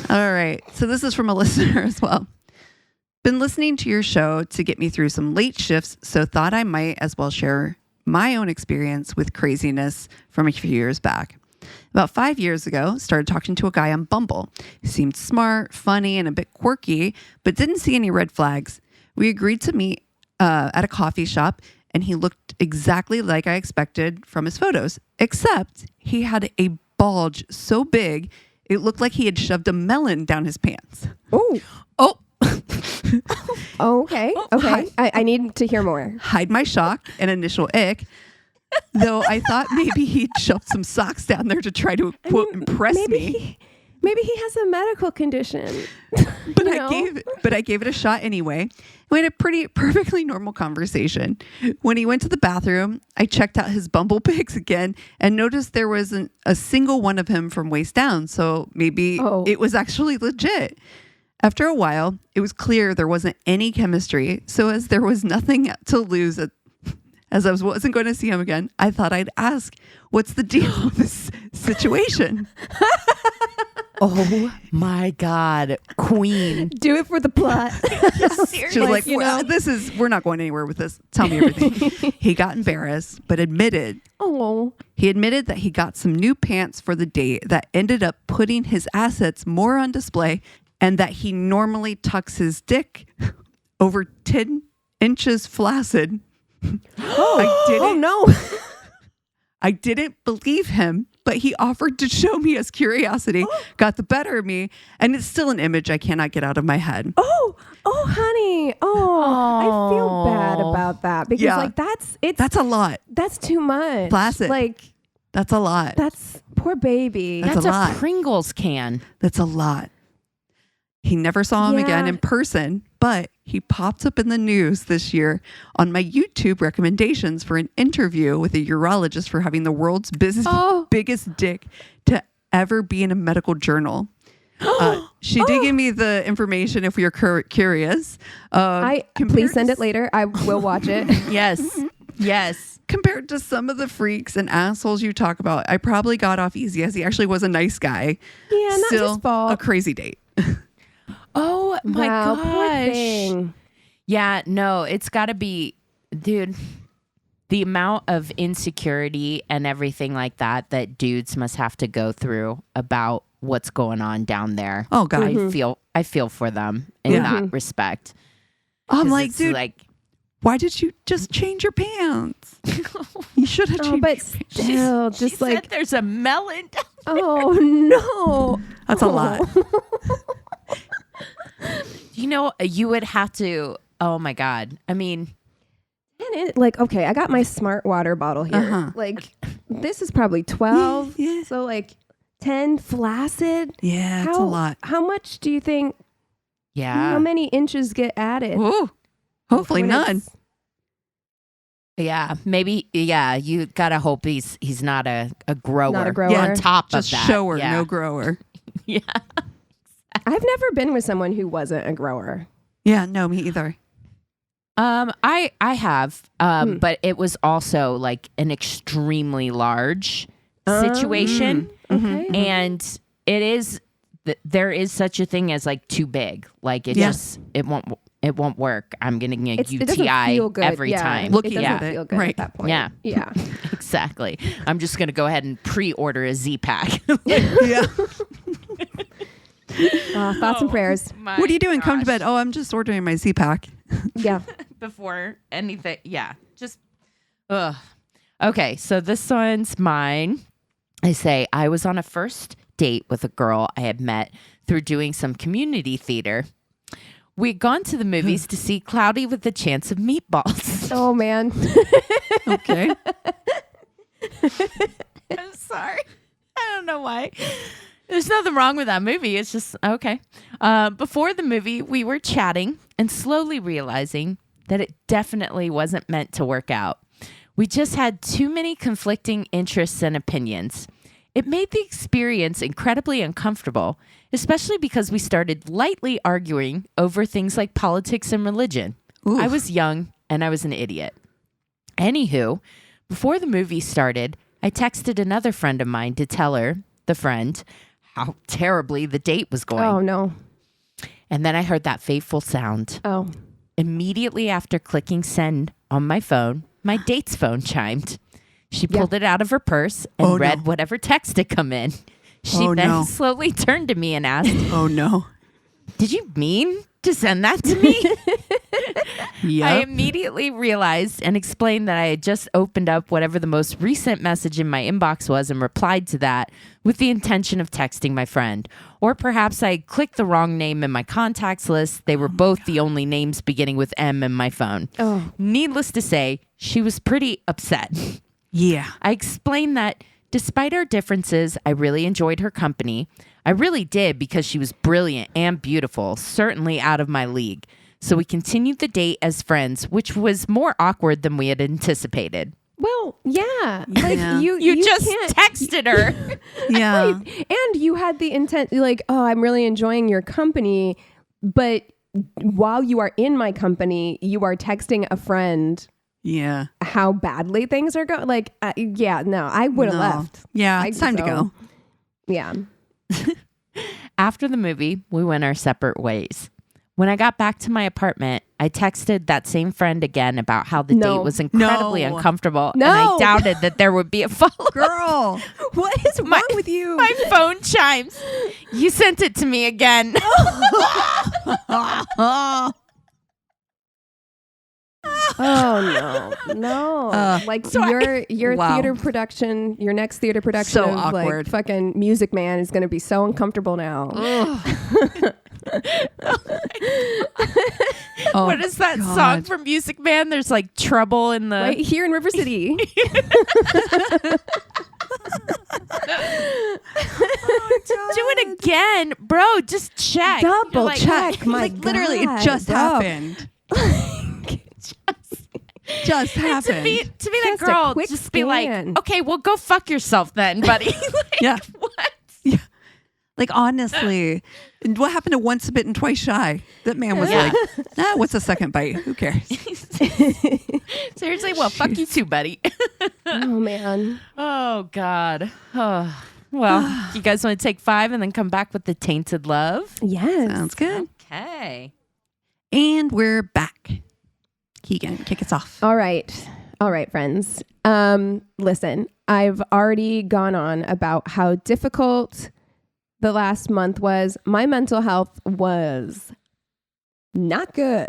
All right. So this is from a listener as well. Been listening to your show to get me through some late shifts, so thought I might as well share my own experience with craziness from a few years back. About 5 years ago, started talking to a guy on Bumble. He seemed smart, funny, and a bit quirky, but didn't see any red flags. We agreed to meet at a coffee shop, and he looked exactly like I expected from his photos, except he had a bulge so big, it looked like he had shoved a melon down his pants. Oh. Okay. I need to hear more. Hide my shock and initial ick. Though I thought maybe he'd shoved some socks down there to try to, quote, impress me. Maybe he has a medical condition. But I gave it a shot anyway. We had a perfectly normal conversation. When he went to the bathroom, I checked out his Bumble pics again and noticed there wasn't a single one of him from waist down. So maybe it was actually legit. After a while, it was clear there wasn't any chemistry. So as there was nothing to lose, as I wasn't going to see him again, I thought I'd ask, what's the deal with this situation? Oh my God, queen. Do it for the plot. She's like, we're not going anywhere with this. Tell me everything. He got embarrassed, but admitted that he got some new pants for the date that ended up putting his assets more on display, and that he normally tucks his dick over 10 inches flaccid. I didn't believe him, but he offered to show me as curiosity got the better of me, and it's still an image I cannot get out of my head. Oh, honey. I feel bad about that because that's a lot. That's too much. Flaccid. Like that's a lot. That's poor baby. That's a a lot. Pringles can. That's a lot. He never saw him again in person, but he popped up in the news this year on my YouTube recommendations for an interview with a urologist for having the world's biggest dick to ever be in a medical journal. She did give me the information if you're curious. Please send it later. I will watch it. Yes. Compared to some of the freaks and assholes you talk about, I probably got off easy as he actually was a nice guy. Yeah, not Still his fault. A crazy date. Oh my gosh. Poor thing. Yeah, no, it's got to be, dude, the amount of insecurity and everything like that dudes must have to go through about what's going on down there. Oh God. I feel for them in that respect. I'm like, dude, why did you just change your pants? You should have changed. But still, just she said there's a melon down Oh no. That's a lot. You know, you would have to. Oh my God. I mean, Like, okay, I got my smart water bottle here. Like, this is probably 12. Yeah. So like 10 flaccid. Yeah, it's a lot. How much do you think? yeah. How many inches get added? Ooh, hopefully when none. it's- Yeah, maybe. Yeah, you gotta hope he's not a grower. Not a grower. On top Just of that, shower, yeah. no grower. Yeah. I've never been with someone who wasn't a grower. Yeah, no, me either. I have, but it was also like an extremely large situation, Okay. and it is there is such a thing as like too big. Like it just it won't work. I'm getting a It doesn't UTI feel good. every Yeah. time. Looking it at doesn't it, feel good right. at that point. Yeah. Yeah. Exactly. I'm just gonna go ahead and pre-order a Z-Pack. Yeah. Thoughts and prayers. What are you doing? Come to bed. Oh, I'm just ordering my Z-Pack. Yeah. Before anything. Yeah. Just, ugh. Okay. So this one's mine. I say, I was on a first date with a girl I had met through doing some community theater. We'd gone to the movies to see Cloudy with a Chance of Meatballs. Oh man. Okay. I'm sorry. I don't know why. There's nothing wrong with that movie. It's just, okay. Before the movie, we were chatting and slowly realizing that it definitely wasn't meant to work out. We just had too many conflicting interests and opinions. It made the experience incredibly uncomfortable, especially because we started lightly arguing over things like politics and religion. Oof. I was young and I was an idiot. Anywho, before the movie started, I texted another friend of mine to tell her, the friend, how terribly the date was going. Oh no. And then I heard that fateful sound. Oh. Immediately after clicking send on my phone, my date's phone chimed. She pulled it out of her purse and read whatever text had come in. She then slowly turned to me and asked, Oh no. "Did you mean to send that to me?" Yeah. I immediately realized and explained that I had just opened up whatever the most recent message in my inbox was and replied to that with the intention of texting my friend. Or perhaps I clicked the wrong name in my contacts list. They were both the only names beginning with M in my phone. Oh. Needless to say, she was pretty upset. Yeah. I explained that despite our differences, I really enjoyed her company. I really did because she was brilliant and beautiful, certainly out of my league. So we continued the date as friends, which was more awkward than we had anticipated. Well, yeah. Like Yeah. You just can't- texted her. Yeah. And you had the intent, like, oh, I'm really enjoying your company. But while you are in my company, you are texting a friend Yeah. how badly things are going. Like, yeah, no, I would have No. left. Yeah. I It's time to so. go. Yeah. After the movie, we went our separate ways. When I got back to my apartment, I texted that same friend again about how the No. date was incredibly No. uncomfortable. No. And I doubted that there would be a follow-up. Girl. What is wrong with you? My phone chimes. You sent it to me again. Oh no. Like your Wow. theater production, your next theater production So of awkward. like fucking Music Man is going to be so uncomfortable now. Oh, What is that God. song from Music Man? There's like trouble in the. Right here in River City. Do it again, bro. Just check. Double You're like, check. My Like literally, God. it just Oh. happened. Just To happened. be that Just a girl, quick just be like, scan. okay, well, go fuck yourself then, buddy. Like, Yeah. What? Like honestly, and what happened to once bitten, twice shy? That man was Yeah. like, what's a second bite? Who cares? Seriously, well, fuck you too, buddy. Oh man. Oh God. Oh. Well, you guys want to take 5 and then come back with the Tainted Love? Yes. Sounds good. Okay. And we're back. Keegan, kick us off. All right, friends. Listen, I've already gone on about how difficult the last month was. My mental health was not good.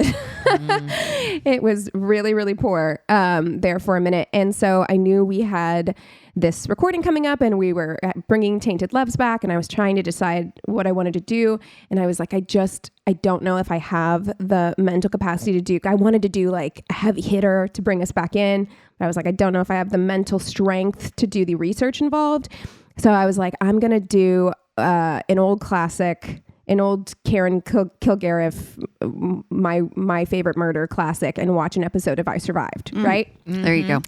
It was really, really poor there for a minute. And so I knew we had this recording coming up and we were bringing Tainted Loves back, and I was trying to decide what I wanted to do. And I was like, I don't know if I have the mental capacity to do, I wanted to do like a heavy hitter to bring us back in. But I was like, I don't know if I have the mental strength to do the research involved. So I was like, I'm going to do an old classic, an old Karen Kilgariff, my favorite murder classic, and watch an episode of I Survived, right? Mm-hmm. There you go.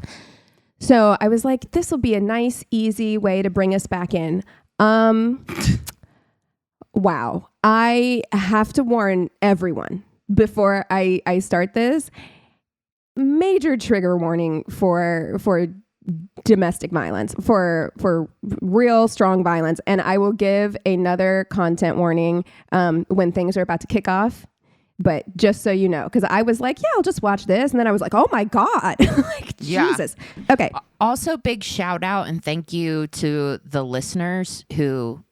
So I was like, this will be a nice, easy way to bring us back in. Wow. I have to warn everyone before I start this. Major trigger warning for domestic violence, for real strong violence. And I will give another content warning when things are about to kick off. But just so you know, because I was like, yeah, I'll just watch this. And then I was like, oh my God. Like, yeah. Jesus. Okay. Also, big shout out and thank you to the listeners who,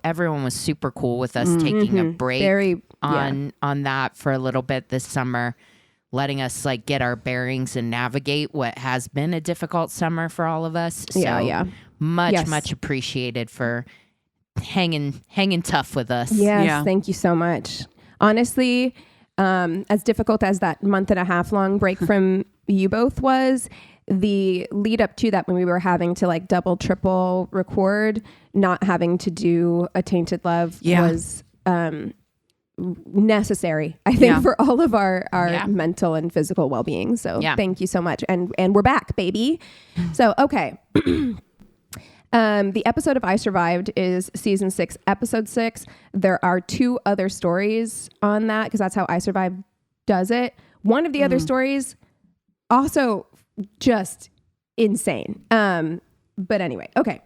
everyone was super cool with us taking a break on that for a little bit this summer, letting us like get our bearings and navigate what has been a difficult summer for all of us. So much appreciated for hanging tough with us. Yes, yeah. Thank you so much. Honestly, as difficult as that month and a half long break from you both was, the lead up to that when we were having to like double, triple record, not having to do a Tainted Love was necessary, I think, for all of our mental and physical well-being. So thank you so much. And we're back, baby. So, okay. The episode of I Survived is season 6, episode 6. There are 2 other stories on that because that's how I Survived does it. One of the other stories also just insane. But anyway, okay.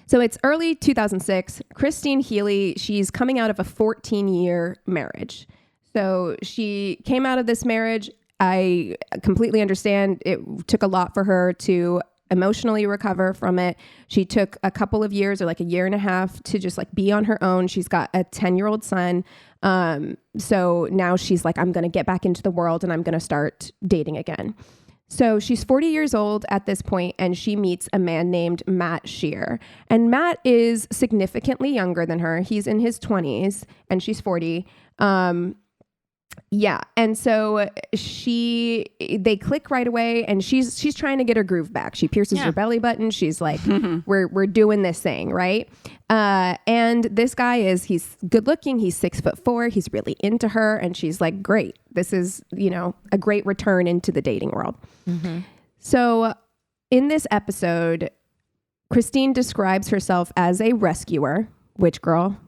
So it's early 2006. Kristine Healy, she's coming out of a 14-year marriage. So she came out of this marriage. I completely understand it took a lot for her to emotionally recover from it. She took a couple of years or like a year and a half to just like be on her own. She's got a 10-year-old son. So now she's like, I'm going to get back into the world and I'm going to start dating again. So she's 40 years old at this point, and she meets a man named Matt Shear. And Matt is significantly younger than her. He's in his 20s and she's 40. Yeah. And so they click right away, and she's trying to get her groove back. She pierces her belly button. She's like, we're doing this thing. Right. And this guy he's good looking. He's 6'4". He's really into her. And she's like, great. This is, a great return into the dating world. Mm-hmm. So in this episode, Kristine describes herself as a rescuer, which girl,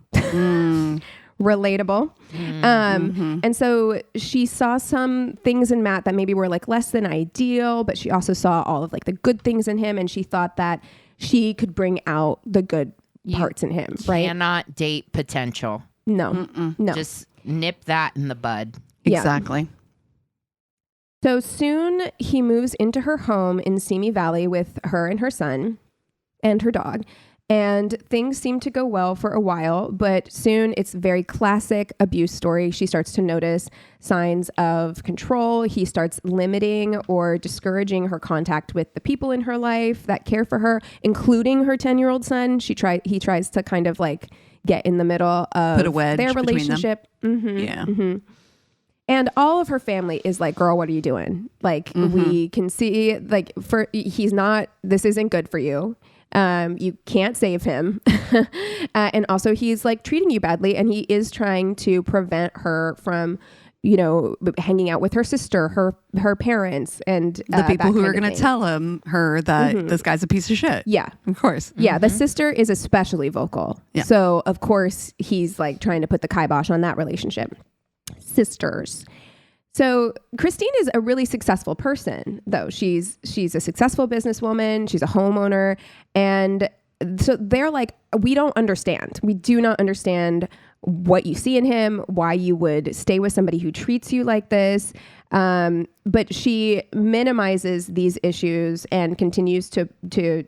relatable. And so she saw some things in Matt that maybe were like less than ideal, but she also saw all of like the good things in him. And she thought that she could bring out the good parts in him, right? Cannot date potential. No. Just nip that in the bud. Exactly. So soon he moves into her home in Simi Valley with her and her son and her dog. And things seem to go well for a while, but soon it's very classic abuse story. She starts to notice signs of control. He starts limiting or discouraging her contact with the people in her life that care for her, including her 10-year-old son. He tries to kind of like get in the middle of put a wedge their relationship. And all of her family is like, girl, what are you doing? Like, we can see, like, this isn't good for you. You can't save him. And also he's like treating you badly, and he is trying to prevent her from, hanging out with her sister, her parents, and the people who are going to tell her that this guy's a piece of shit. Yeah. Of course. Yeah. The sister is especially vocal. Yeah. So of course he's like trying to put the kibosh on that relationship. Sisters. So Kristine is a really successful person, though. She's a successful businesswoman. She's a homeowner. And so they're like, we don't understand. We do not understand what you see in him, why you would stay with somebody who treats you like this. But she minimizes these issues and continues to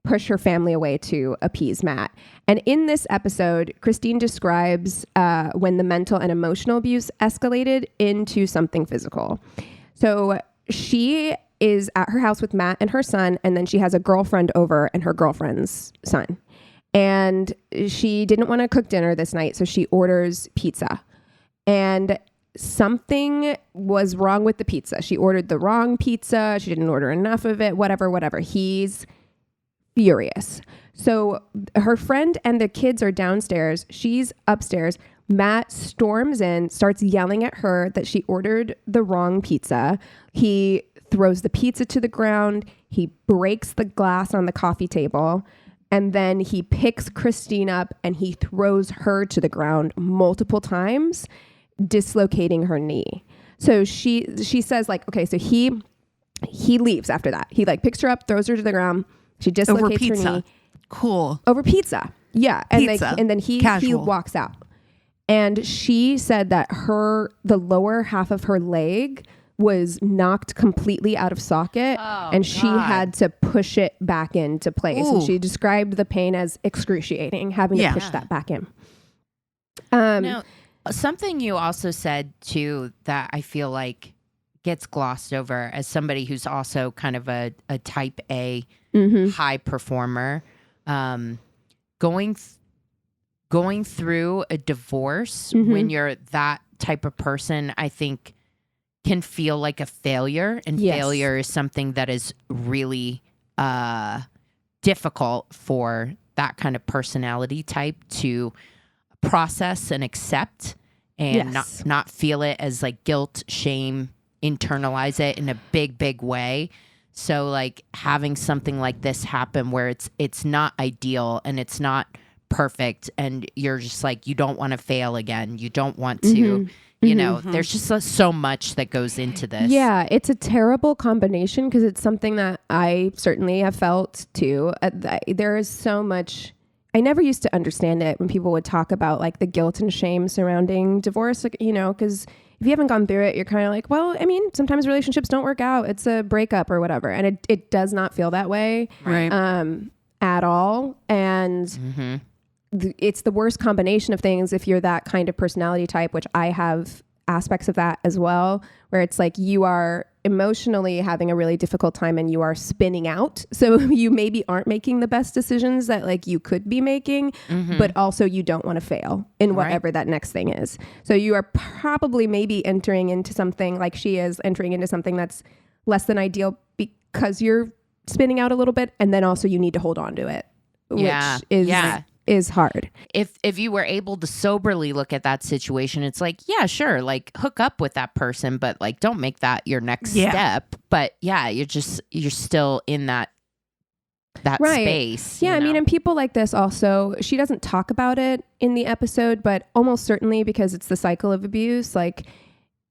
push her family away to appease Matt. And in this episode, Kristine describes when the mental and emotional abuse escalated into something physical. So she is at her house with Matt and her son, and then she has a girlfriend over and her girlfriend's son. And she didn't want to cook dinner this night, so she orders pizza. And something was wrong with the pizza. She ordered the wrong pizza. She didn't order enough of it, whatever. He's furious. So her friend and the kids are downstairs. She's upstairs. Matt storms in, starts yelling at her that she ordered the wrong pizza. He throws the pizza to the ground. He breaks the glass on the coffee table. And then he picks Kristine up and he throws her to the ground multiple times, dislocating her knee. So she says like, okay, so he leaves after that. He like picks her up, throws her to the ground. She dislocates her knee. Cool. Over pizza. Yeah. And pizza. And then he walks out. And she said that the lower half of her leg was knocked completely out of socket, and she had to push it back into place. Ooh. And she described the pain as excruciating, having to push that back in. Now, something you also said too that I feel like gets glossed over as somebody who's also kind of a type A high performer, going through a divorce when you're that type of person, I think can feel like a failure, and failure is something that is really difficult for that kind of personality type to process and accept, and not feel it as like guilt, shame, internalize it in a big way. So like having something like this happen where it's not ideal and it's not perfect, and you're just like, you don't want to fail again, you don't want to you know, there's just so much that goes into this. Yeah, it's a terrible combination because it's something that I certainly have felt too. There is so much. I never used to understand it when people would talk about like the guilt and shame surrounding divorce, like, you know, because if you haven't gone through it, you're kind of like, well, I mean, sometimes relationships don't work out. It's a breakup or whatever. And it does not feel that way at all. And it's the worst combination of things if you're that kind of personality type, which I have aspects of that as well, where it's like you are emotionally having a really difficult time and you are spinning out. So you maybe aren't making the best decisions that like you could be making, but also you don't want to fail in whatever that next thing is. So you are probably maybe entering into something like she is entering into something that's less than ideal because you're spinning out a little bit. And then also you need to hold on to it, which is hard. If you were able to soberly look at that situation, it's like, yeah, sure, like hook up with that person, but like don't make that your next step. But yeah, you're still in that space. Yeah, you know? I mean, and people like this also, she doesn't talk about it in the episode, but almost certainly because it's the cycle of abuse, like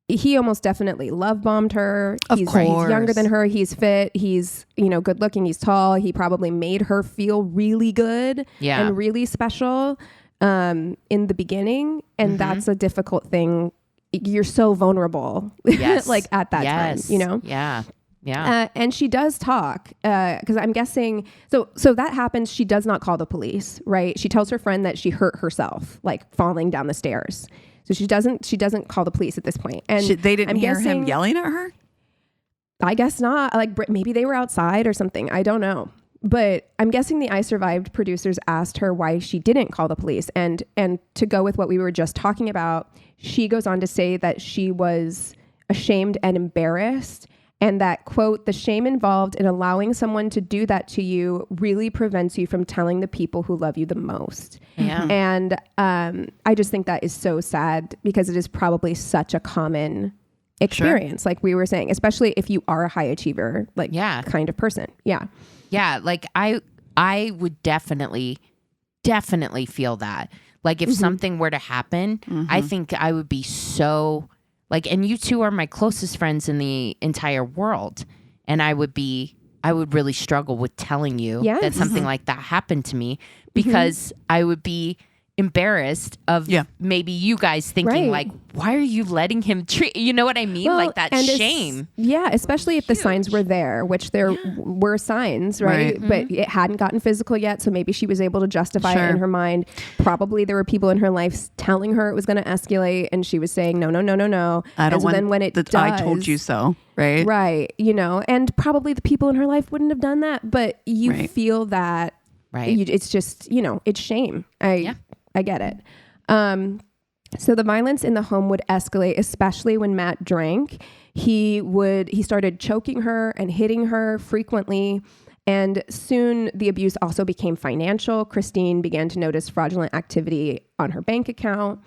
he almost definitely love bombed her. He's younger than her. He's fit. He's, good looking. He's tall. He probably made her feel really good and really special in the beginning. And that's a difficult thing. You're so vulnerable like at that time, Yeah. Yeah. And she does talk because I'm guessing. So that happens. She does not call the police, right? She tells her friend that she hurt herself, like falling down the stairs. So she doesn't call the police at this point. And they didn't hear him yelling at her? I guess not. Like maybe they were outside or something. I don't know. But I'm guessing the I Survived producers asked her why she didn't call the police. And to go with what we were just talking about, she goes on to say that she was ashamed and embarrassed. And that, quote, the shame involved in allowing someone to do that to you really prevents you from telling the people who love you the most. Yeah. And I just think that is so sad because it is probably such a common experience, like we were saying, especially if you are a high achiever, like kind of person. Yeah. Yeah. Like I would definitely feel that. Like if something were to happen, I think I would be so... Like, and you two are my closest friends in the entire world. And I would really struggle with telling you that something like that happened to me because I would be embarrassed of maybe you guys thinking like, why are you letting him treat, you know what I mean? Well, like that shame. Especially if the signs were there, which there were signs, right? But it hadn't gotten physical yet. So maybe she was able to justify it in her mind. Probably there were people in her life telling her it was going to escalate. And she was saying, no. I don't want then when it does, I told you so. Right. Right. You know, and probably the people in her life wouldn't have done that. But you feel that. Right. It's just, you know, it's shame. I get it. So the violence in the home would escalate, especially when Matt drank. He started choking her and hitting her frequently. And soon the abuse also became financial. Kristine began to notice fraudulent activity on her bank account.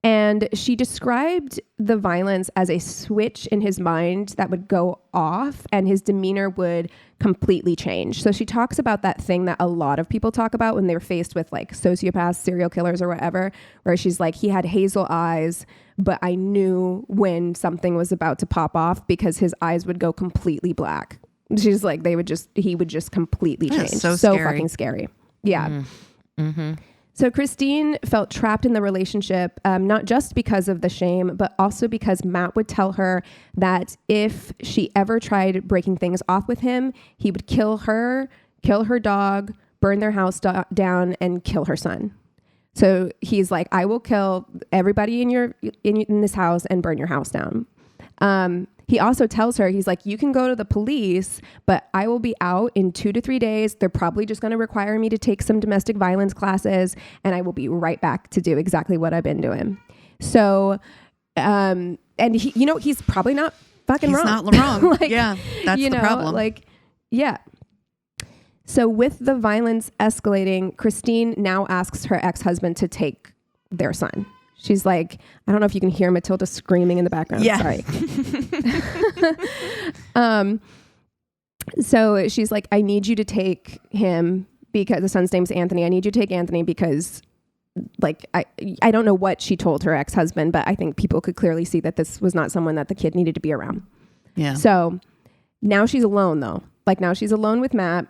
And she described the violence as a switch in his mind that would go off and his demeanor would completely change. So she talks about that thing that a lot of people talk about when they're faced with like sociopaths, serial killers or whatever, where she's like, he had hazel eyes, but I knew when something was about to pop off because his eyes would go completely black. She's like, he would just completely change. So fucking scary. Yeah. Mm-hmm. So Kristine felt trapped in the relationship, not just because of the shame, but also because Matt would tell her that if she ever tried breaking things off with him, he would kill her dog, burn their house down, and kill her son. So he's like, I will kill everybody in this house and burn your house down. He also tells her, he's like, you can go to the police, but I will be out in 2 to 3 days. They're probably just going to require me to take some domestic violence classes, and I will be right back to do exactly what I've been doing. So, and he, you know, he's probably not fucking wrong. He's not wrong. Like, yeah, that's the problem. Like, yeah. So with the violence escalating, Kristine now asks her ex-husband to take their son. She's like, I don't know if you can hear Matilda screaming in the background. Yeah. Sorry. So she's like, I need you to take him because the son's name's Anthony. I need you to take Anthony because like, I don't know what she told her ex-husband, but I think people could clearly see that this was not someone that the kid needed to be around. Yeah. So now she's alone though. Like now she's alone with Matt.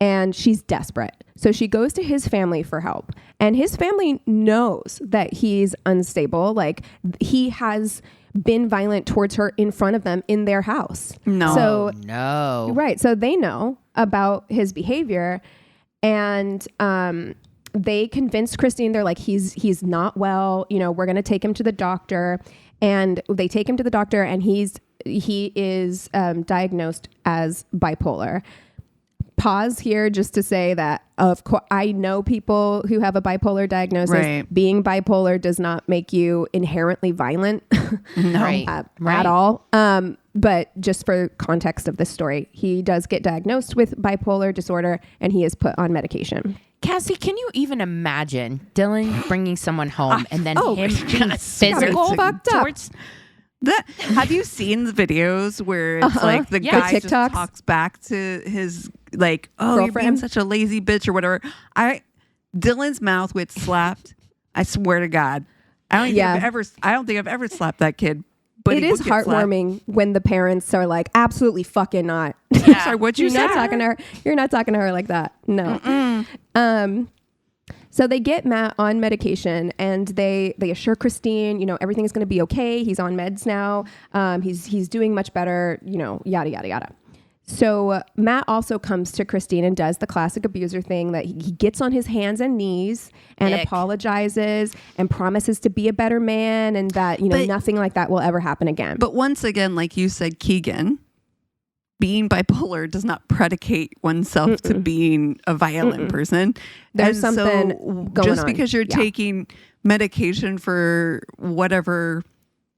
And she's desperate. So she goes to his family for help. And his family knows that he's unstable. Like he has been violent towards her in front of them in their house. No. Right. So they know about his behavior. And they convinced Kristine, they're like, he's not well. You know, we're going to take him to the doctor. And they take him to the doctor and he is diagnosed as bipolar. Pause here just to say that, of course, I know people who have a bipolar diagnosis. Right. Being bipolar does not make you inherently violent at all. But just for context of this story, he does get diagnosed with bipolar disorder and he is put on medication. Cassie, can you even imagine Dylan bringing someone home and then him being physical towards... Have you seen the videos where it's like the guy just talks back to his like, oh, girlfriend? You're being such a lazy bitch or whatever. Dylan's mouth would slapped. I swear to God, I don't think I've ever slapped that kid. But it is heartwarming when the parents are like, absolutely fucking not. Yeah. Sorry, what you said? You're not talking to her like that. No. So they get Matt on medication and they assure Kristine, you know, everything is going to be okay. He's on meds now. He's doing much better, you know, yada, yada, yada. So Matt also comes to Kristine and does the classic abuser thing that he gets on his hands and knees and apologizes and promises to be a better man and that, you know, nothing like that will ever happen again. But once again, like you said, Keegan, being bipolar does not predicate oneself to being a violent person. There's something going on. Just because you're taking medication for whatever,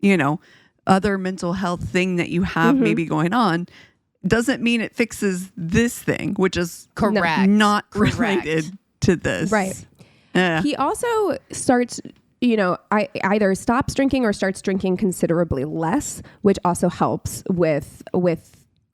you know, other mental health thing that you have maybe going on, doesn't mean it fixes this thing, which is not related to this. Right. He also starts, you know, either stops drinking or starts drinking considerably less, which also helps with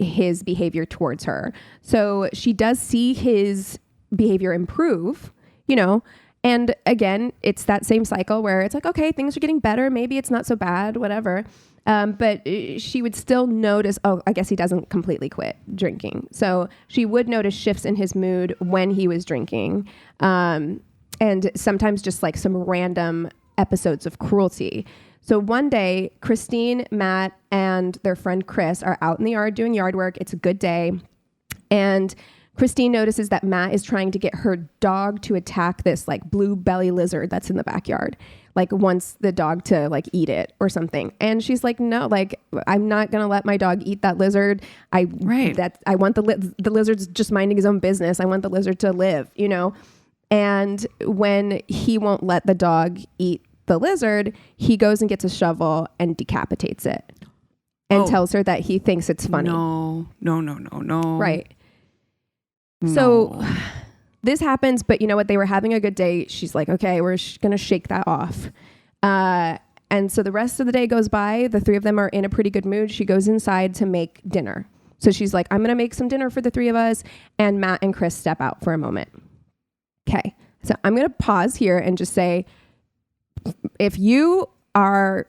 his behavior towards her. So she does see his behavior improve, you know, and again, it's that same cycle where it's like, okay, things are getting better. Maybe it's not so bad, whatever. But she would still notice, I guess he doesn't completely quit drinking. So she would notice shifts in his mood when he was drinking. and sometimes just like some random episodes of cruelty. So one day, Kristine, Matt, and their friend Chris are out in the yard doing yard work. It's a good day. And Kristine notices that Matt is trying to get her dog to attack this like blue belly lizard that's in the backyard. Like wants the dog to like eat it or something. And she's like, no, like I'm not going to let my dog eat that lizard. I want the lizard's just minding his own business. I want the lizard to live, you know? And when he won't let the dog eat the lizard, he goes and gets a shovel and decapitates it and tells her that he thinks it's funny. No. Right. No. So this happens, but you know what? They were having a good day. She's like, okay, we're going to shake that off. And so the rest of the day goes by. The three of them are in a pretty good mood. She goes inside to make dinner. So she's like, I'm going to make some dinner for the three of us. And Matt and Chris step out for a moment. Okay. So I'm going to pause here and just say, if you are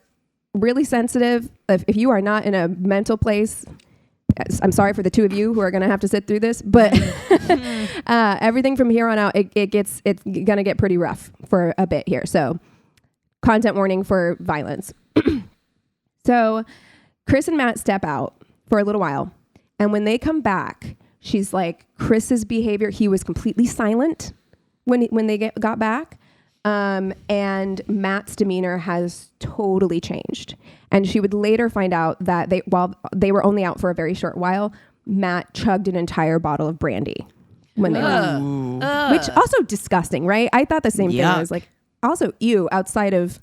really sensitive, if you are not in a mental place, I'm sorry for the two of you who are going to have to sit through this, but everything from here on out, it's going to get pretty rough for a bit here. So content warning for violence. So Chris and Matt step out for a little while. And when they come back, she's like, Chris's behavior, he was completely silent when they got back. And Matt's demeanor has totally changed. And she would later find out that while they were only out for a very short while, Matt chugged an entire bottle of brandy when they left. Which also disgusting, right? I thought the same thing. I was like, also, ew, outside of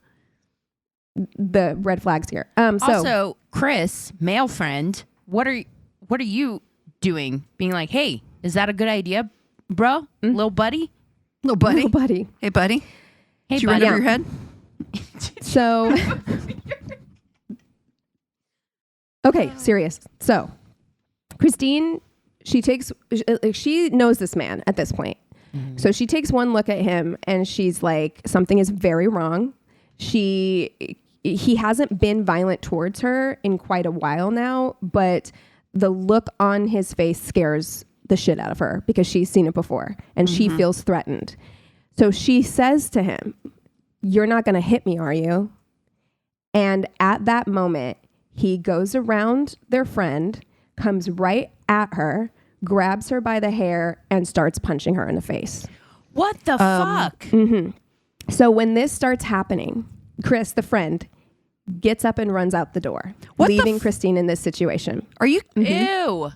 the red flags here. Also, Chris, male friend, what are you doing? Being like, hey, is that a good idea, bro? Little buddy? Little buddy. Little buddy. Hey, buddy. Hey, Did you buddy. run over your head? So, okay, serious. So, Kristine, she knows this man at this point. So she takes one look at him and she's like, something is very wrong. He hasn't been violent towards her in quite a while now, but the look on his face scares the shit out of her because she's seen it before and she feels threatened. So she says to him, you're not going to hit me, are you? And at that moment, he goes around their friend, comes right at her, grabs her by the hair, and starts punching her in the face. What the fuck? So when this starts happening, Chris, the friend, gets up and runs out the door, leaving Kristine in this situation. Are you? Ew.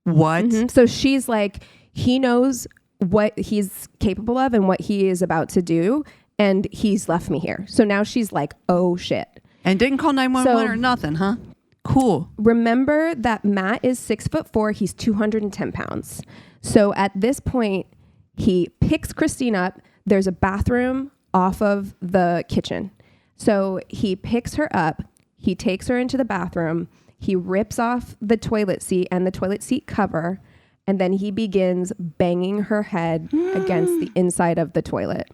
What? So she's like, he knows what he's capable of and what he is about to do, and he's left me here. So now she's like, oh shit. And didn't call 911 or nothing, huh? Cool. Remember that Matt is 6'4". He's 210 pounds. So at this point, he picks Kristine up. There's a bathroom off of the kitchen. So he picks her up. He takes her into the bathroom. He rips off the toilet seat and the toilet seat cover. And then he begins banging her head against the inside of the toilet.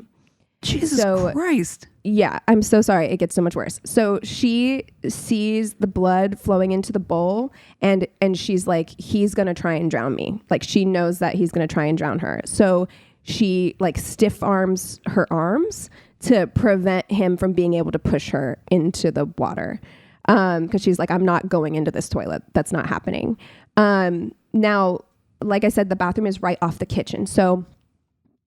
Jesus Christ. Yeah, I'm so sorry. It gets so much worse. So she sees the blood flowing into the bowl and she's like, he's going to try and drown me. Like she knows that he's going to try and drown her. So she like stiff arms her arms to prevent him from being able to push her into the water. Cause she's like, I'm not going into this toilet. That's not happening. Now, like I said, the bathroom is right off the kitchen. So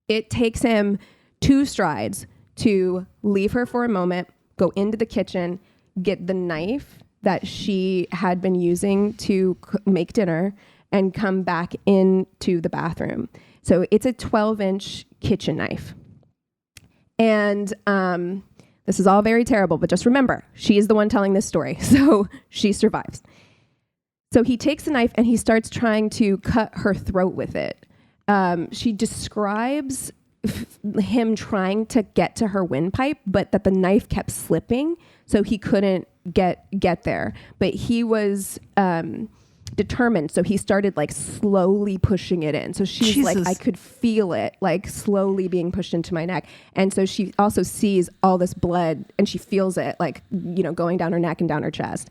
it takes him 2 strides to leave her for a moment, go into the kitchen, get the knife that she had been using to make dinner, and come back into the bathroom. So it's a 12-inch kitchen knife. And this is all very terrible, but just remember, she is the one telling this story, so she survives. So he takes the knife and he starts trying to cut her throat with it. She describes him trying to get to her windpipe, but that the knife kept slipping, so he couldn't get there. But he was determined, so he started like slowly pushing it in. So she's Jesus. like, I could feel it like slowly being pushed into my neck. And so she also sees all this blood and she feels it like, you know, going down her neck and down her chest.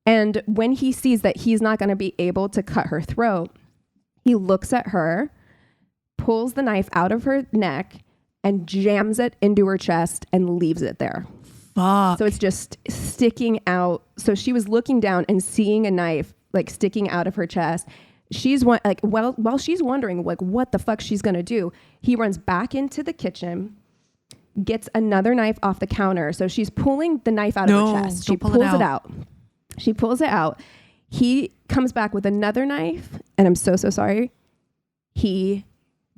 And when he sees that he's not going to be able to cut her throat, he looks at her, pulls the knife out of her neck, and jams it into her chest and leaves it there. Fuck. So it's just sticking out. So she was looking down and seeing a knife like sticking out of her chest. She's while she's wondering like what the fuck she's gonna do, he runs back into the kitchen, gets another knife off the counter. So she's pulling the knife out of her chest. She pulls it out. She pulls it out. He comes back with another knife, and I'm so sorry. He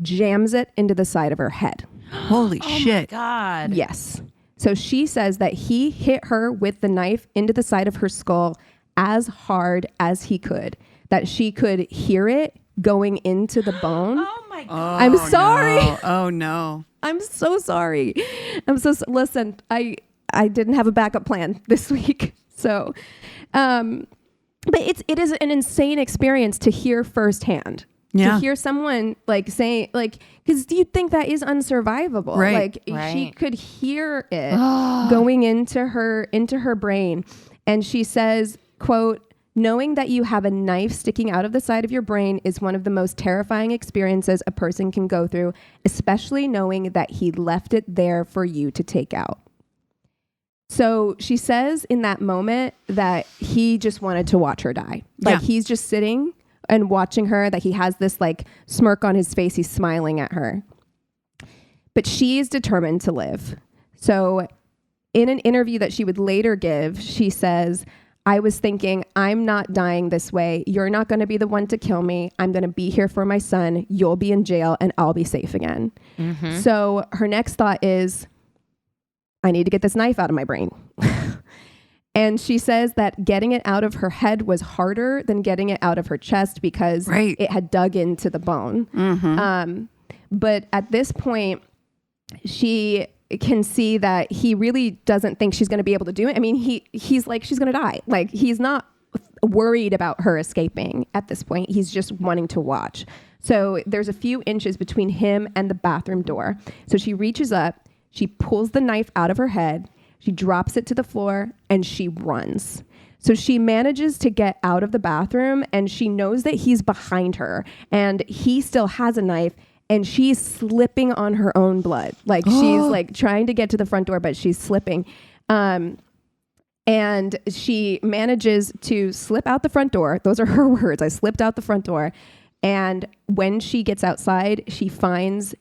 jams it into the side of her head. Holy shit. Oh my God. Yes. So she says that he hit her with the knife into the side of her skull as hard as he could, that she could hear it going into the bone. Oh my God. I'm sorry. No. Oh no. I'm so sorry. Listen, I didn't have a backup plan this week. So, but it is an insane experience to hear firsthand. Yeah. To hear someone like saying like, because you'd think that is unsurvivable. Right. She could hear it going into her brain. And she says, quote, "Knowing that you have a knife sticking out of the side of your brain is one of the most terrifying experiences a person can go through, especially knowing that he left it there for you to take out." So she says in that moment that he just wanted to watch her die. Like he's just sitting and watching her, that he has this like smirk on his face. He's smiling at her. But she is determined to live. So in an interview that she would later give, she says, "I was thinking, I'm not dying this way. You're not going to be the one to kill me. I'm going to be here for my son. You'll be in jail and I'll be safe again." Mm-hmm. So her next thought is, I need to get this knife out of my brain. And she says that getting it out of her head was harder than getting it out of her chest because it had dug into the bone. Mm-hmm. But at this point, she can see that he really doesn't think she's going to be able to do it. I mean, he's like, she's going to die. Like, he's not worried about her escaping at this point. He's just wanting to watch. So there's a few inches between him and the bathroom door. So she reaches up, she pulls the knife out of her head, she drops it to the floor, and she runs. So she manages to get out of the bathroom, and she knows that he's behind her, and he still has a knife, and she's slipping on her own blood. Like she's like trying to get to the front door, but she's slipping. And she manages to slip out the front door. Those are her words. "I slipped out the front door." And when she gets outside, she finds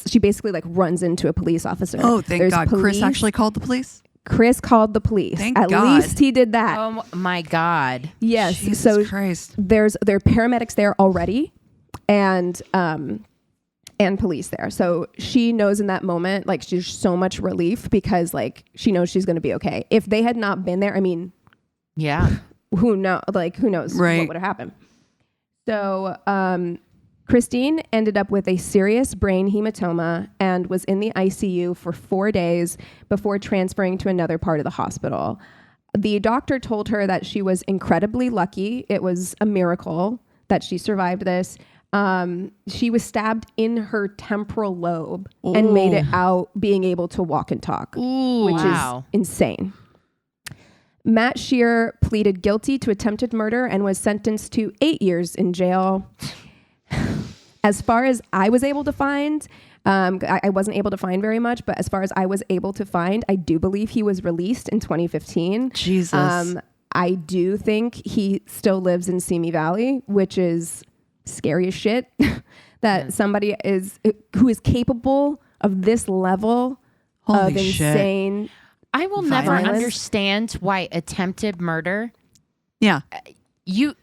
she basically like runs into a police officer. Oh, thank God. Chris actually called the police? Chris called the police. At least he did that. Oh my God. Yes. Jesus Christ. There are paramedics there already and police there. So she knows in that moment, like she's so much relief because like she knows she's going to be okay. If they had not been there, I mean, yeah, who knows what would have happened. So, Kristine ended up with a serious brain hematoma and was in the ICU for 4 days before transferring to another part of the hospital. The doctor told her that she was incredibly lucky. It was a miracle that she survived this. She was stabbed in her temporal lobe and made it out being able to walk and talk, which is insane. Matt Shear pleaded guilty to attempted murder and was sentenced to 8 years in jail. As far as I was able to find, I wasn't able to find very much, but as far as I was able to find, I do believe he was released in 2015. Jesus. I do think he still lives in Simi Valley, which is scary as shit. That somebody who is capable of this level of insane. I will never understand why attempted murder. Yeah. You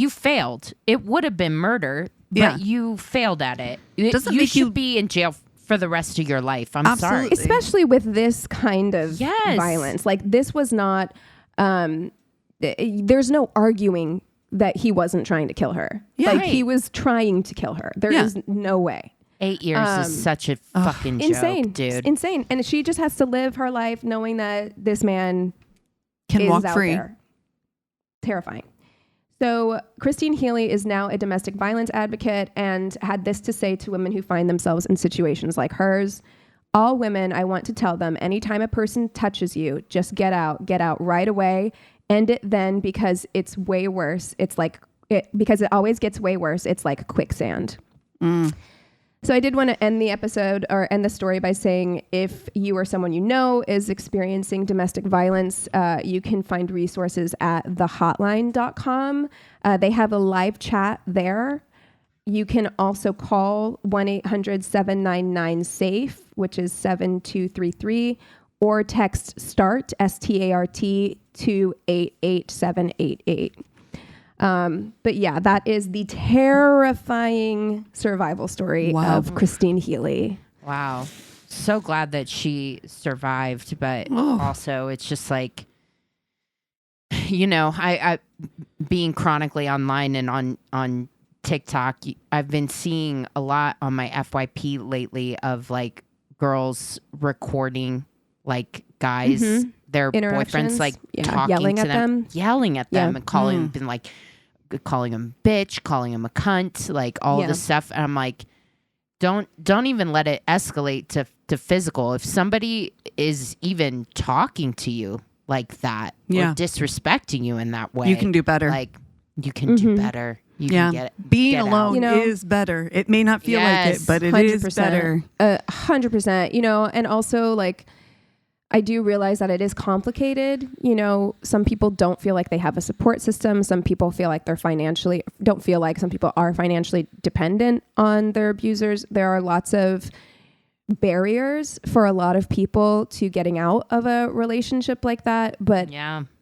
failed. It would have been murder, but you failed at it. You should be in jail for the rest of your life. I'm sorry. Especially with this kind of violence. Like this was not, there's no arguing that he wasn't trying to kill her. Yeah. Like he was trying to kill her. There is no way. 8 years is such a fucking joke, dude. It's insane. And she just has to live her life knowing that this man can walk free. There. Terrifying. So Kristine Healy is now a domestic violence advocate and had this to say to women who find themselves in situations like hers. "All women, I want to tell them, anytime a person touches you, just get out right away. End it then because it's way worse. Because it always gets way worse. It's like quicksand." So I did want to end the episode or end the story by saying if you or someone you know is experiencing domestic violence, you can find resources at thehotline.com. They have a live chat there. You can also call 1-800-799-SAFE, which is 7233, or text START, START, to 88788. But yeah, that is the terrifying survival story of Kristine Healy. Wow. So glad that she survived, but also it's just like, I being chronically online and on TikTok, I've been seeing a lot on my FYP lately of like girls recording like guys, their boyfriends, like talking yelling to at them, and calling them bitch, calling him a cunt, like all this stuff. And I'm like, don't even let it escalate to physical. If somebody is even talking to you like that or disrespecting you in that way, you can do better. Like you can do better. You can get it. Being alone is better. It may not feel like it, but it 100%. Is better. 100%. And also like, I do realize that it is complicated. Some people don't feel like they have a support system. Some people feel like some people are financially dependent on their abusers. There are lots of barriers for a lot of people to getting out of a relationship like that. But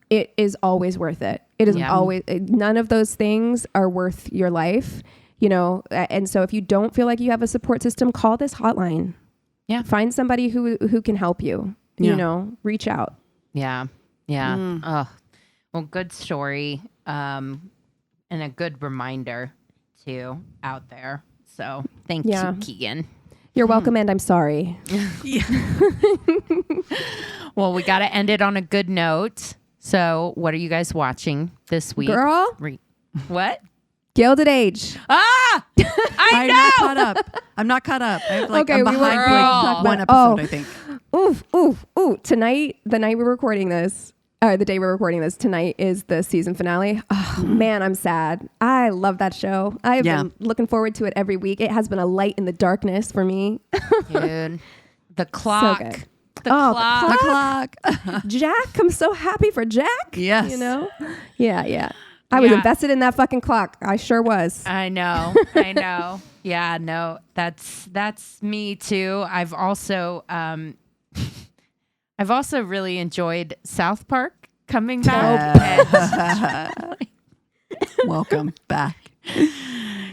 it is always worth it. It is always, none of those things are worth your life, and so if you don't feel like you have a support system, call this hotline. Yeah. Find somebody who can help you. Reach out. Yeah. Oh, well, good story. And a good reminder too out there. So thank you, Keegan. You're welcome. And I'm sorry. Well, we got to end it on a good note. So what are you guys watching this week? Girl. What? Gilded Age. Ah! I know. I'm not caught up. I have I'm behind like one episode, I think. Ooh. Tonight, the night we're recording this, the day we're recording this, tonight is the season finale. Oh, man, I'm sad. I love that show. I've been looking forward to it every week. It has been a light in the darkness for me. Dude, the clock. So good. The clock. Jack, I'm so happy for Jack. Yes. Yeah. I was invested in that fucking clock. I sure was. I know. Yeah, no, that's me too. I've also really enjoyed South Park coming back. Welcome back.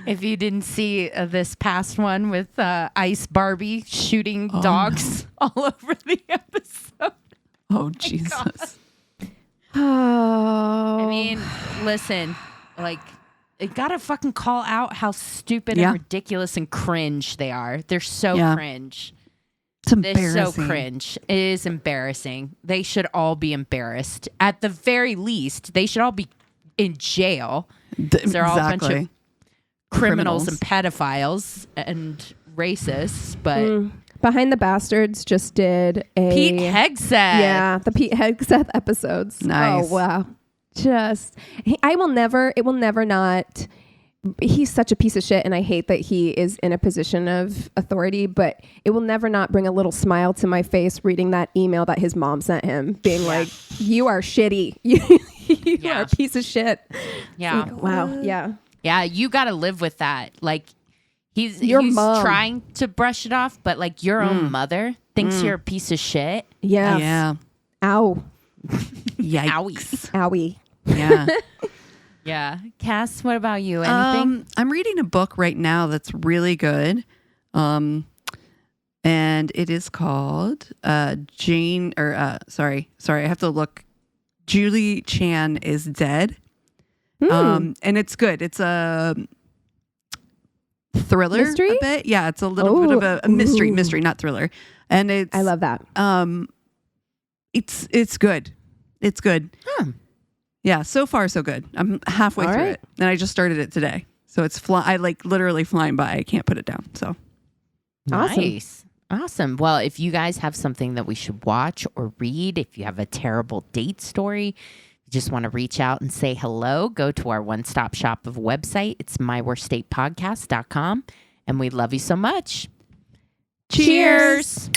If you didn't see this past one with Ice Barbie shooting dogs all over the episode. Oh, Jesus. Oh. I mean, listen, like, it gotta fucking call out how stupid and ridiculous and cringe they are. They're so cringe. It's embarrassing. They're so cringe. It is embarrassing. They should all be embarrassed. At the very least, they should all be in jail. They're all a bunch of criminals and pedophiles and racists, but... Behind the Bastards just did a... Pete Hegseth. Yeah, the Pete Hegseth episodes. Nice. Oh, wow. It will never not... He's such a piece of shit, and I hate that he is in a position of authority, but it will never not bring a little smile to my face reading that email that his mom sent him, being like, you are shitty. You are a piece of shit. Yeah. Like, wow. Yeah. Yeah, you got to live with that. Like, he's mom. trying to brush it off, but like your own mother thinks you're a piece of shit. Yeah. Yeah. Ow. Yikes. Owie. Yeah. Yeah. Cass, what about you? Anything? I'm reading a book right now that's really good. And it is called I have to look. Julie Chan is Dead. And it's good. It's a thriller mystery? a bit. Yeah, it's a little bit of a mystery, not thriller. And I love that. It's good. It's good. Yeah, so far so good. I'm halfway through it, and I just started it today. So it's literally flying by. I can't put it down. So nice. Awesome. Well, if you guys have something that we should watch or read, if you have a terrible date story, you just want to reach out and say hello, go to our one-stop shop of a website. It's myworstdatepodcast.com. And we love you so much. Cheers. Cheers.